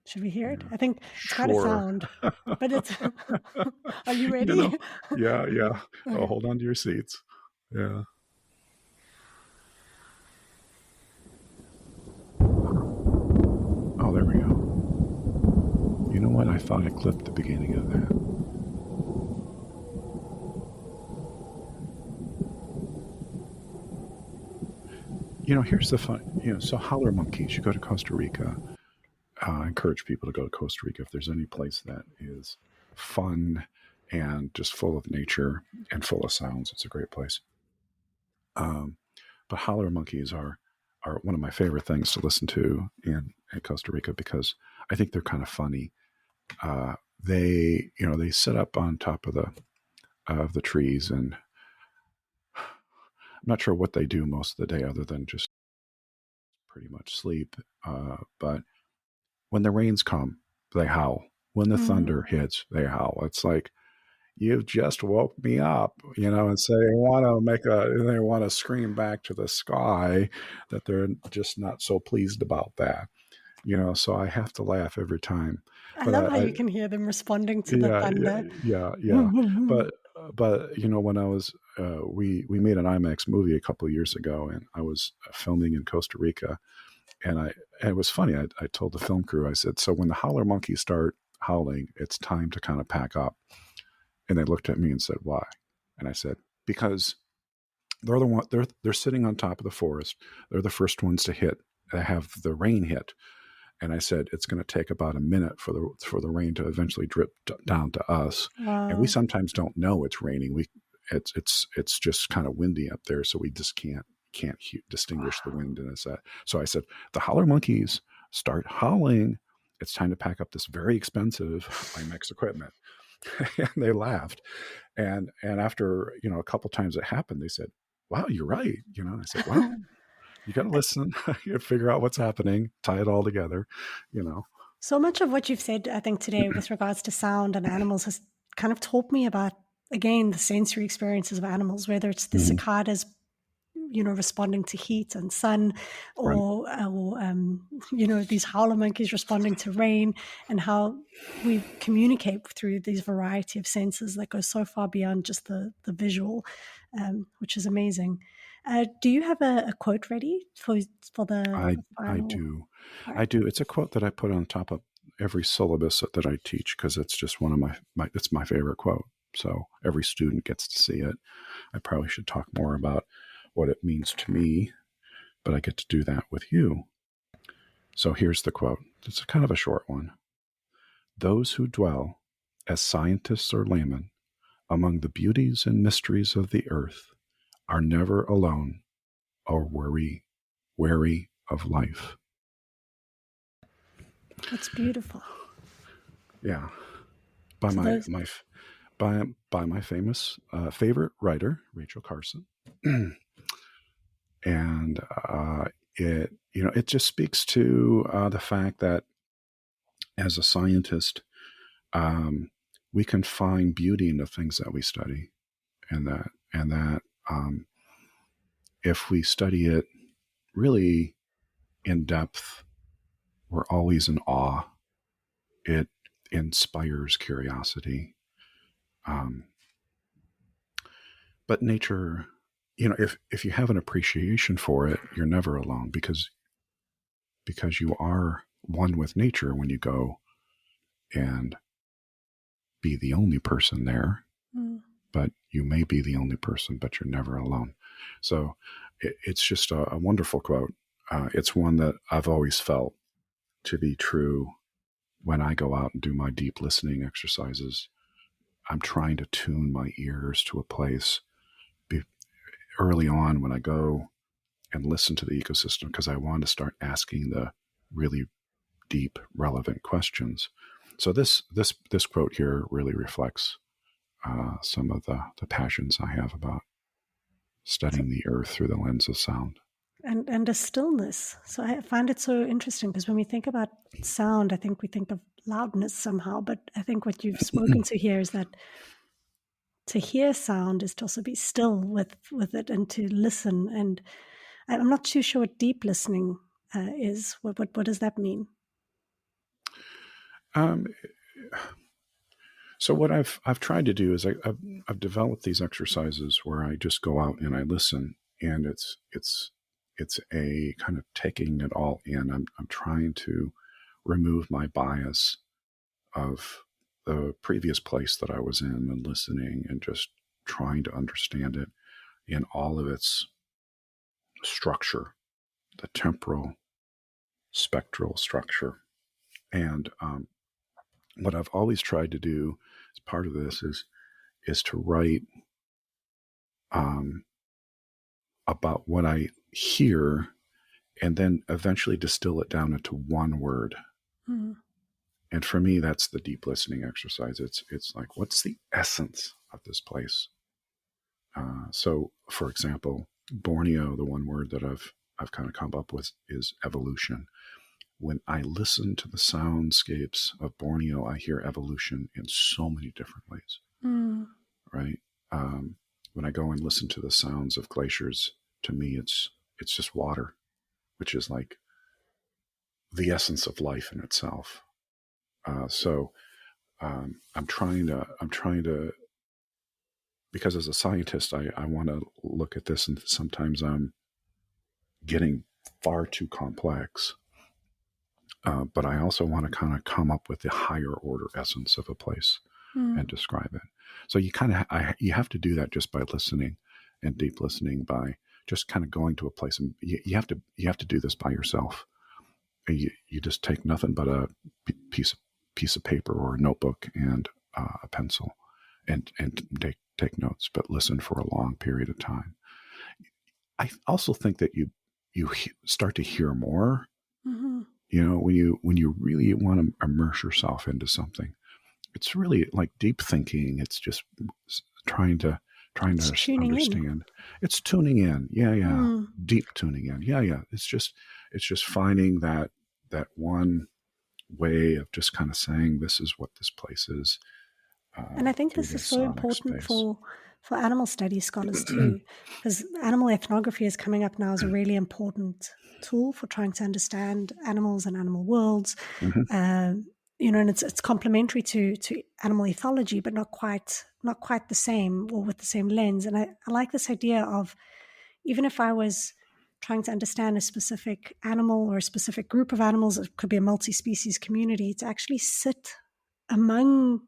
Should we hear it?
Yeah.
I think it's quite a sound, but it's. Are you ready?
Yeah.
Okay.
Oh, hold on to your seats. Yeah. Oh, there we go. You know what? I thought I clipped the beginning of that. Here's the fun. So howler monkeys. You go to Costa Rica. I encourage people to go to Costa Rica if there's any place that is fun and just full of nature and full of sounds. It's a great place. But howler monkeys are one of my favorite things to listen to in Costa Rica because I think they're kind of funny. They sit up on top of the trees, and I'm not sure what they do most of the day other than just pretty much sleep. But when the rains come, they howl. When the thunder hits, they howl. It's like, you've just woke me up, and so they want to scream back to the sky that they're just not so pleased about that, so I have to laugh every time.
I love how you can hear them responding to the thunder.
Yeah. But when I was, we made an IMAX movie a couple of years ago, and I was filming in Costa Rica, and it was funny. I told the film crew, I said, so when the howler monkeys start howling, it's time to kind of pack up. And they looked at me and said, why? And I said, because they're the one, they're sitting on top of the forest. They're the first ones to have the rain hit. And I said, it's going to take about a minute for the rain to eventually drip down to us.
Wow.
And we sometimes don't know it's raining. It's just kind of windy up there. So we just can't distinguish the wind. And so I said, the howler monkeys start howling. It's time to pack up this very expensive IMAX equipment. And they laughed. And after, a couple times it happened, they said, wow, you're right. I said, well, you got to listen, you figure out what's happening, tie it all together,
So much of what you've said, I think, today with regards to sound and animals has kind of taught me about, again, the sensory experiences of animals, whether it's the cicadas responding to heat and sun, or these howler monkeys responding to rain, and how we communicate through these variety of senses that go so far beyond just the visual, which is amazing. Do you have a quote ready for the
I
final?
do.
Right.
I do. It's a quote that I put on top of every syllabus that I teach because it's just one of it's my favorite quote. So every student gets to see it. I probably should talk more about what it means to me, but I get to do that with you. So here's the quote. It's kind of a short one. Those who dwell as scientists or laymen among the beauties and mysteries of the earth are never alone or weary of life.
That's beautiful.
Yeah. By my famous favorite writer, Rachel Carson. And it just speaks to the fact that as a scientist, we can find beauty in the things that we study, and that if we study it really in depth, we're always in awe. It inspires curiosity. But nature, if you have an appreciation for it, you're never alone because you are one with nature when you go and be the only person there. But you may be the only person, but you're never alone. So it's just a wonderful quote. It's one that I've always felt to be true when I go out and do my deep listening exercises. I'm trying to tune my ears to a place early on when I go and listen to the ecosystem, because I want to start asking the really deep, relevant questions. So this quote here really reflects some of the passions I have about studying the earth through the lens of sound.
And a stillness. So I find it so interesting because when we think about sound, I think we think of loudness somehow, but I think what you've spoken to here is that to hear sound is to also be still with it and to listen. And I'm not too sure what deep listening is. What does that mean?
So what I've tried to do is I've developed these exercises where I just go out and I listen, and it's a kind of taking it all in. I'm trying to remove my bias of the previous place that I was in and listening, and just trying to understand it in all of its structure, the temporal, spectral structure. And what I've always tried to do as part of this is to write about what I hear, and then eventually distill it down into one word. Mm-hmm. And for me, that's the deep listening exercise. It's like, what's the essence of this place? So, for example, Borneo, the one word that I've kind of come up with is evolution. When I listen to the soundscapes of Borneo, I hear evolution in so many different ways. Right? When I go and listen to the sounds of glaciers, to me, it's just water, which is like the essence of life in itself. So I'm trying to, because as a scientist, I want to look at this, and sometimes I'm getting far too complex. But I also want to kind of come up with the higher order essence of a place and describe it. So you you have to do that just by listening, and deep listening, by just kind of going to a place, and you have to do this by yourself. You just take nothing but a piece of paper or a notebook and a pencil, and take notes, but listen for a long period of time. I also think that you start to hear more. Mm-hmm. When you really want to immerse yourself into something, it's really like deep thinking. It's just trying to understand. It's tuning in. Yeah. Deep tuning in. Yeah. It's just finding that one way of just kind of saying, this is what this place is.
And I think this is so important for animal studies scholars too, because animal ethnography is coming up now as a really important tool for trying to understand animals and animal worlds. And it's complementary to animal ethology, but not quite the same or with the same lens. And I like this idea of, even if I was trying to understand a specific animal or a specific group of animals, it could be a multi-species community, to actually sit among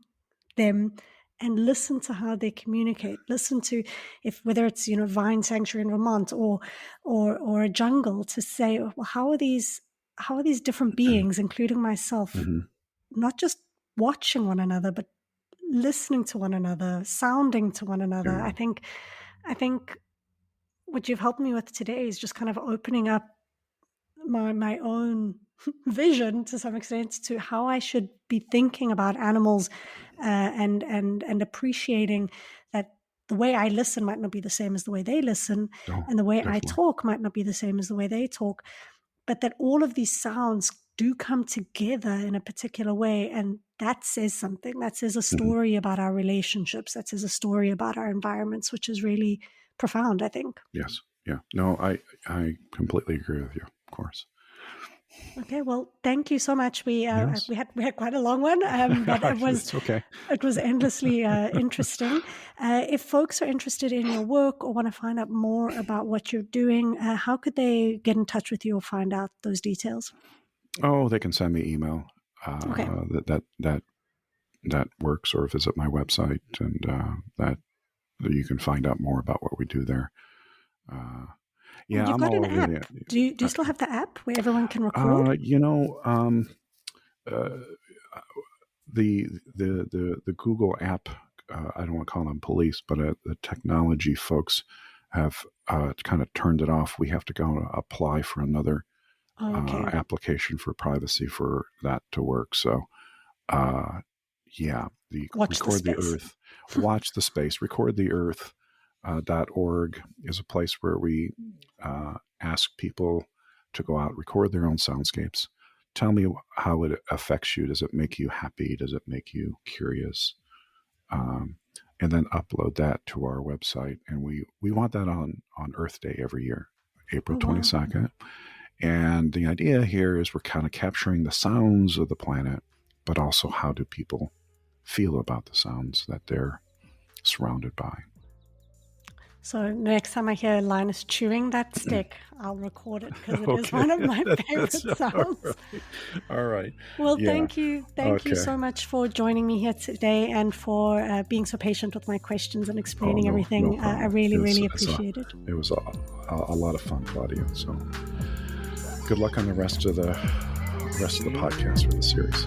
them and listen to how they communicate. Listen to whether it's vine sanctuary in Vermont or a jungle, to say, well, how are these different beings, including myself, not just watching one another, but listening to one another, sounding to one another.
Yeah.
I think what you've helped me with today is just kind of opening up my own vision to some extent to how I should be thinking about animals, and appreciating that the way I listen might not be the same as the way they listen, and the way I talk might not be the same as the way they talk, but that all of these sounds do come together in a particular way, and that says something. That says a story about our relationships. That says a story about our environments, which is really profound, I think.
Yes. Yeah. No, I completely agree with you, of course.
Okay, well, thank you so much. We had quite a long one, but
It's okay.
It was endlessly interesting. If folks are interested in your work or want to find out more about what you're doing, how could they get in touch with you or find out those details?
Oh, they can send me email.
Okay.
That works, or visit my website, and that you can find out more about what we do there. Yeah,
You've
I'm
got
all
an
over
app. Do you still have the app where everyone can record?
The Google app. I don't want to call them police, but the technology folks have kind of turned it off. We have to go apply for another application for privacy for that to work. So, record the earth, watch the space, record the earth. .org is a place where we ask people to go out, record their own soundscapes. Tell me how it affects you. Does it make you happy? Does it make you curious? And then upload that to our website. And we want that on Earth Day every year, April 22nd. And the idea here is we're kind of capturing the sounds of the planet, but also how do people feel about the sounds that they're surrounded by. So
next time I hear Linus chewing that stick, I'll record it, because it is one of my favorite sounds.
All right.
Well, thank you. Thank you so much for joining me here today, and for being so patient with my questions and explaining everything. No I really appreciate it.
It was a lot of fun, Claudia. So good luck on the rest of the podcast for the series.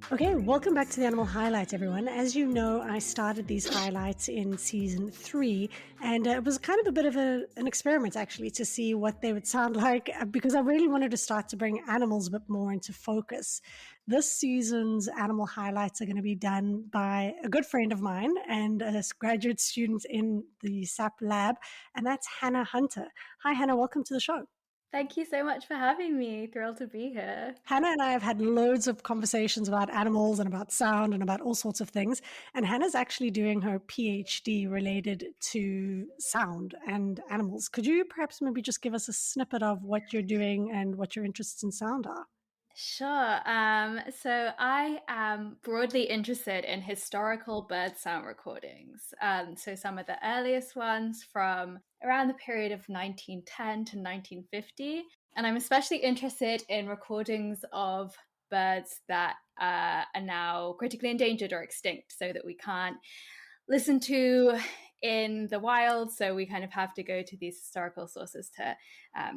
Okay, welcome back to the Animal Highlights, everyone. As you know, I started these highlights in season 3, and it was kind of a bit of an experiment, actually, to see what they would sound like, because I really wanted to start to bring animals a bit more into focus. This season's Animal Highlights are going to be done by a good friend of mine and a graduate student in the S4E1 lab, and that's Hannah Hunter. Hi, Hannah. Welcome to the show.
Thank you so much for having me. Thrilled to be here.
Hannah and I have had loads of conversations about animals and about sound and about all sorts of things. And Hannah's actually doing her PhD related to sound and animals. Could you perhaps maybe just give us a snippet of what you're doing and what your interests in sound are?
Sure. So I am broadly interested in historical bird sound recordings. So some of the earliest ones from around the period of 1910 to 1950. And I'm especially interested in recordings of birds that are now critically endangered or extinct, so that we can't listen to in the wild, so we kind of have to go to these historical sources to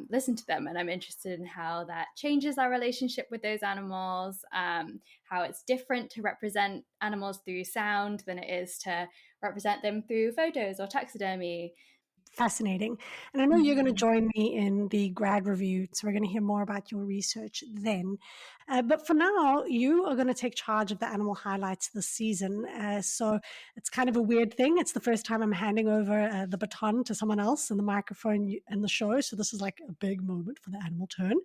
listen to them. And I'm interested in how that changes our relationship with those animals, how it's different to represent animals through sound than it is to represent them through photos or taxidermy.
fascinating. And I know you're going to join me in the grad review, so we're going to hear more about your research then. But for now, you are going to take charge of the animal highlights this season. So it's kind of a weird thing. It's the first time I'm handing over the baton to someone else and the microphone and the show. So this is like a big moment for the animal turn.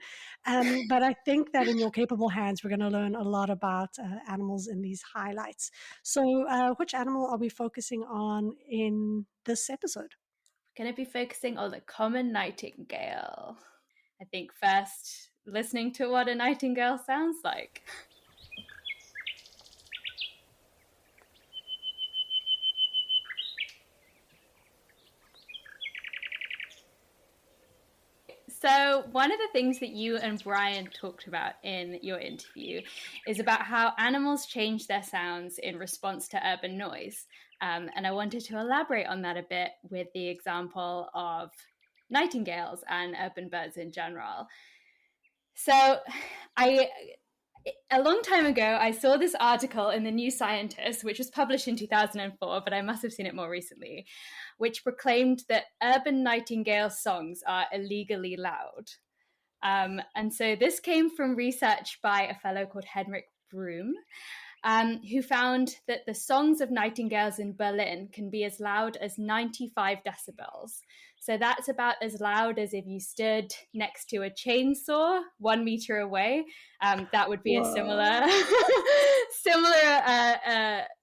But I think that in your capable hands, we're going to learn a lot about animals in these highlights. So which animal are we focusing on in this episode?
Going to be focusing on the common nightingale. I think first, listening to what a nightingale sounds like. So one of the things that you and Bryan talked about in your interview is about how animals change their sounds in response to urban noise. And I wanted to elaborate on that a bit with the example of nightingales and urban birds in general. So a long time ago, I saw this article in the New Scientist, which was published in 2004, but I must have seen it more recently, which proclaimed that urban nightingale songs are illegally loud. And so this came from research by a fellow called Henrik Broom, who found that the songs of nightingales in Berlin can be as loud as 95 decibels. So that's about as loud as if you stood next to a chainsaw 1 meter away. That would be a similar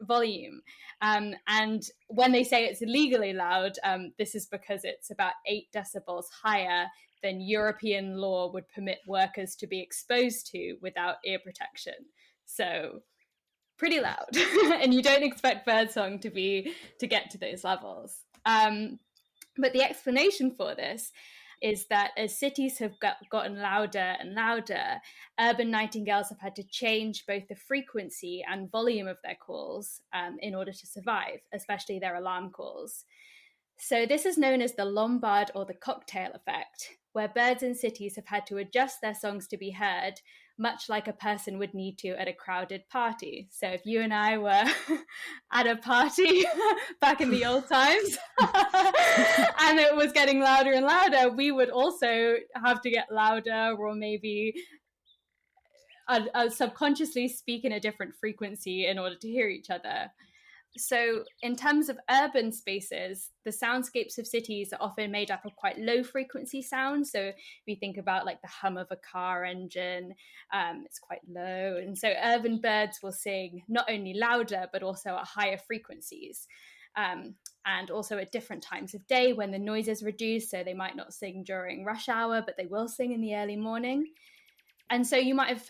volume. And when they say it's illegally loud, this is because it's about 8 decibels higher than European law would permit workers to be exposed to without ear protection. So pretty loud. And you don't expect birdsong to get to those levels. But the explanation for this is that as cities have gotten louder and louder, urban nightingales have had to change both the frequency and volume of their calls in order to survive, especially their alarm calls. So this is known as the Lombard or the cocktail effect, where birds in cities have had to adjust their songs to be heard, much like a person would need to at a crowded party. So if you and I were at a party back in the old times and it was getting louder and louder, we would also have to get louder, or maybe subconsciously speak in a different frequency in order to hear each other. So in terms of urban spaces, the soundscapes of cities are often made up of quite low frequency sounds. So if you think about like the hum of a car engine, it's quite low. And so urban birds will sing not only louder, but also at higher frequencies. And also at different times of day when the noise is reduced. So they might not sing during rush hour, but they will sing in the early morning. And so you might have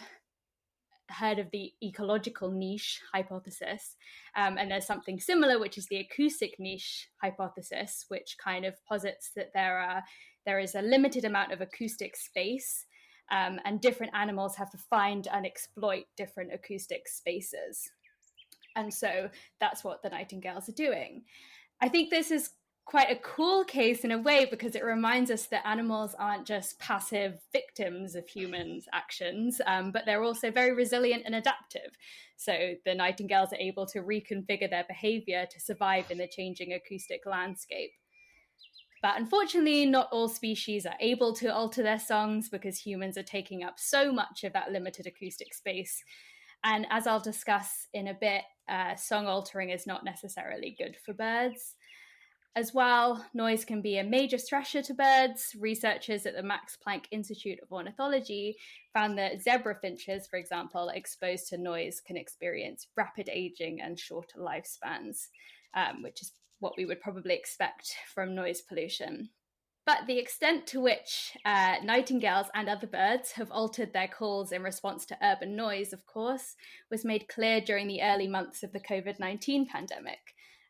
heard of the ecological niche hypothesis, and there's something similar, which is the acoustic niche hypothesis, which kind of posits that there is a limited amount of acoustic space, and different animals have to find and exploit different acoustic spaces. And so that's what the nightingales are doing. I think this is quite a cool case in a way, because it reminds us that animals aren't just passive victims of humans' actions, but they're also very resilient and adaptive. So the nightingales are able to reconfigure their behavior to survive in the changing acoustic landscape. But unfortunately, not all species are able to alter their songs because humans are taking up so much of that limited acoustic space. And as I'll discuss in a bit, song altering is not necessarily good for birds. As well, noise can be a major stressor to birds. Researchers at the Max Planck Institute of Ornithology found that zebra finches, for example, exposed to noise can experience rapid aging and shorter lifespans, which is what we would probably expect from noise pollution. But the extent to which nightingales and other birds have altered their calls in response to urban noise, of course, was made clear during the early months of the COVID-19 pandemic.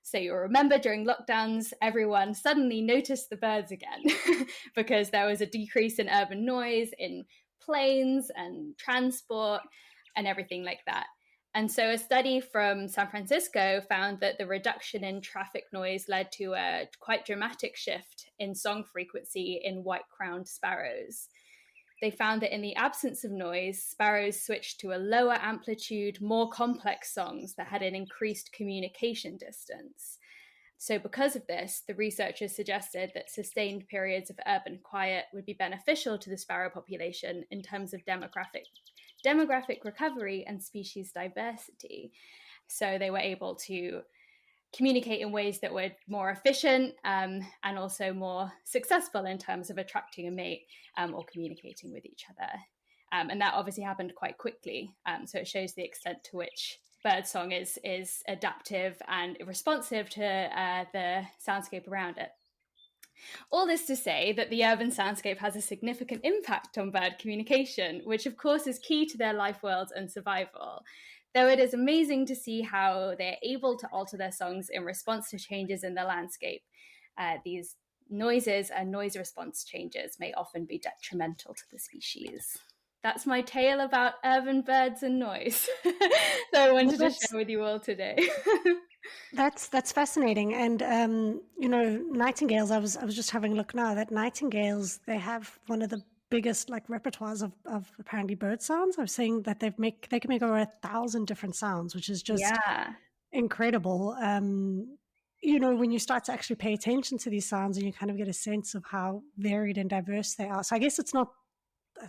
So you'll remember during lockdowns, everyone suddenly noticed the birds again because there was a decrease in urban noise in planes and transport and everything like that. And so a study from San Francisco found that the reduction in traffic noise led to a quite dramatic shift in song frequency in white-crowned sparrows. They found that in the absence of noise, sparrows switched to a lower amplitude, more complex songs that had an increased communication distance. So because of this, the researchers suggested that sustained periods of urban quiet would be beneficial to the sparrow population in terms of demographic recovery and species diversity. So they were able to communicate in ways that were more efficient and also more successful in terms of attracting a mate or communicating with each other. And that obviously happened quite quickly. So it shows the extent to which birdsong is adaptive and responsive to the soundscape around it. All this to say that the urban soundscape has a significant impact on bird communication, which of course is key to their life worlds and survival. Though it is amazing to see how they're able to alter their songs in response to changes in the landscape. These noises and noise response changes may often be detrimental to the species. That's my tale about urban birds and noise that I wanted to share with you all today.
That's fascinating. And, nightingales, I was just having a look now, that nightingales, they have one of the biggest repertoires of apparently bird sounds. I was saying that they can make over 1,000 different sounds, which is just incredible. When you start to actually pay attention to these sounds and you kind of get a sense of how varied and diverse they are. So I guess it's not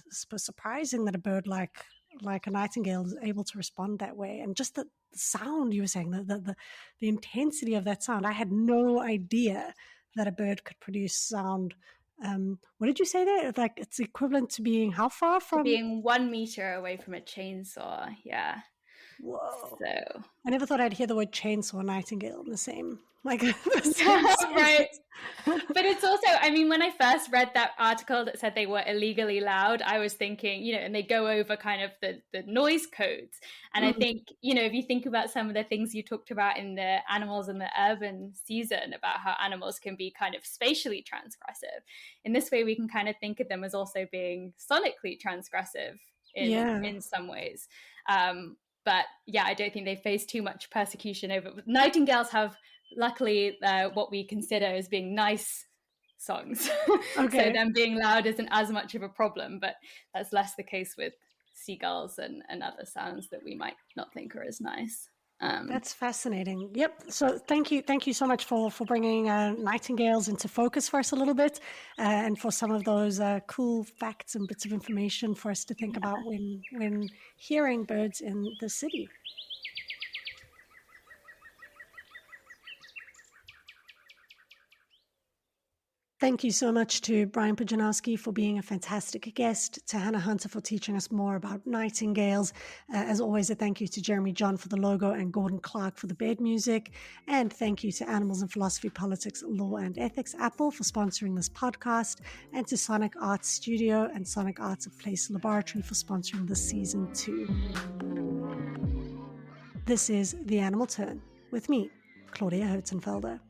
surprising that a bird like a nightingale is able to respond that way. And just the sound you were saying, the intensity of that sound, I had no idea that a bird could produce sound. What did you say there? It's equivalent to being how far from?
Being 1 meter away from a chainsaw. Yeah.
Whoa.
So
I never thought I'd hear the word chainsaw nightingale in the same. Right.
But it's also, when I first read that article that said they were illegally loud, I was thinking, and they go over kind of the noise codes. And I think, if you think about some of the things you talked about in the animals in the urban season, about how animals can be kind of spatially transgressive, in this way we can kind of think of them as also being sonically transgressive in some ways. But yeah, I don't think they face too much persecution over. Nightingales have, luckily, what we consider as being nice songs. Okay. So them being loud isn't as much of a problem, but that's less the case with seagulls and other sounds that we might not think are as nice.
That's fascinating. Yep. So thank you so much for bringing nightingales into focus for us a little bit, and for some of those cool facts and bits of information for us to think about when hearing birds in the city. Thank you so much to Bryan Pijanowski for being a fantastic guest, to Hannah Hunter for teaching us more about nightingales. As always, a thank you to Jeremy John for the logo and Gordon Clark for the bed music. And thank you to Animals in Philosophy, Politics, Law and Ethics, Apple, for sponsoring this podcast, and to Sonic Arts Studio and Sonic Arts of Place Laboratory for sponsoring this season 2. This is The Animal Turn with me, Claudia Herzenfelder.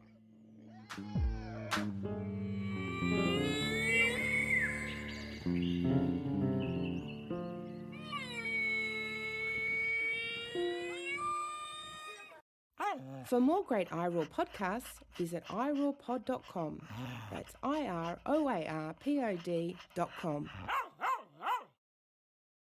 For more great iRaw podcasts, visit irawpod.com. That's IROARPOD.com.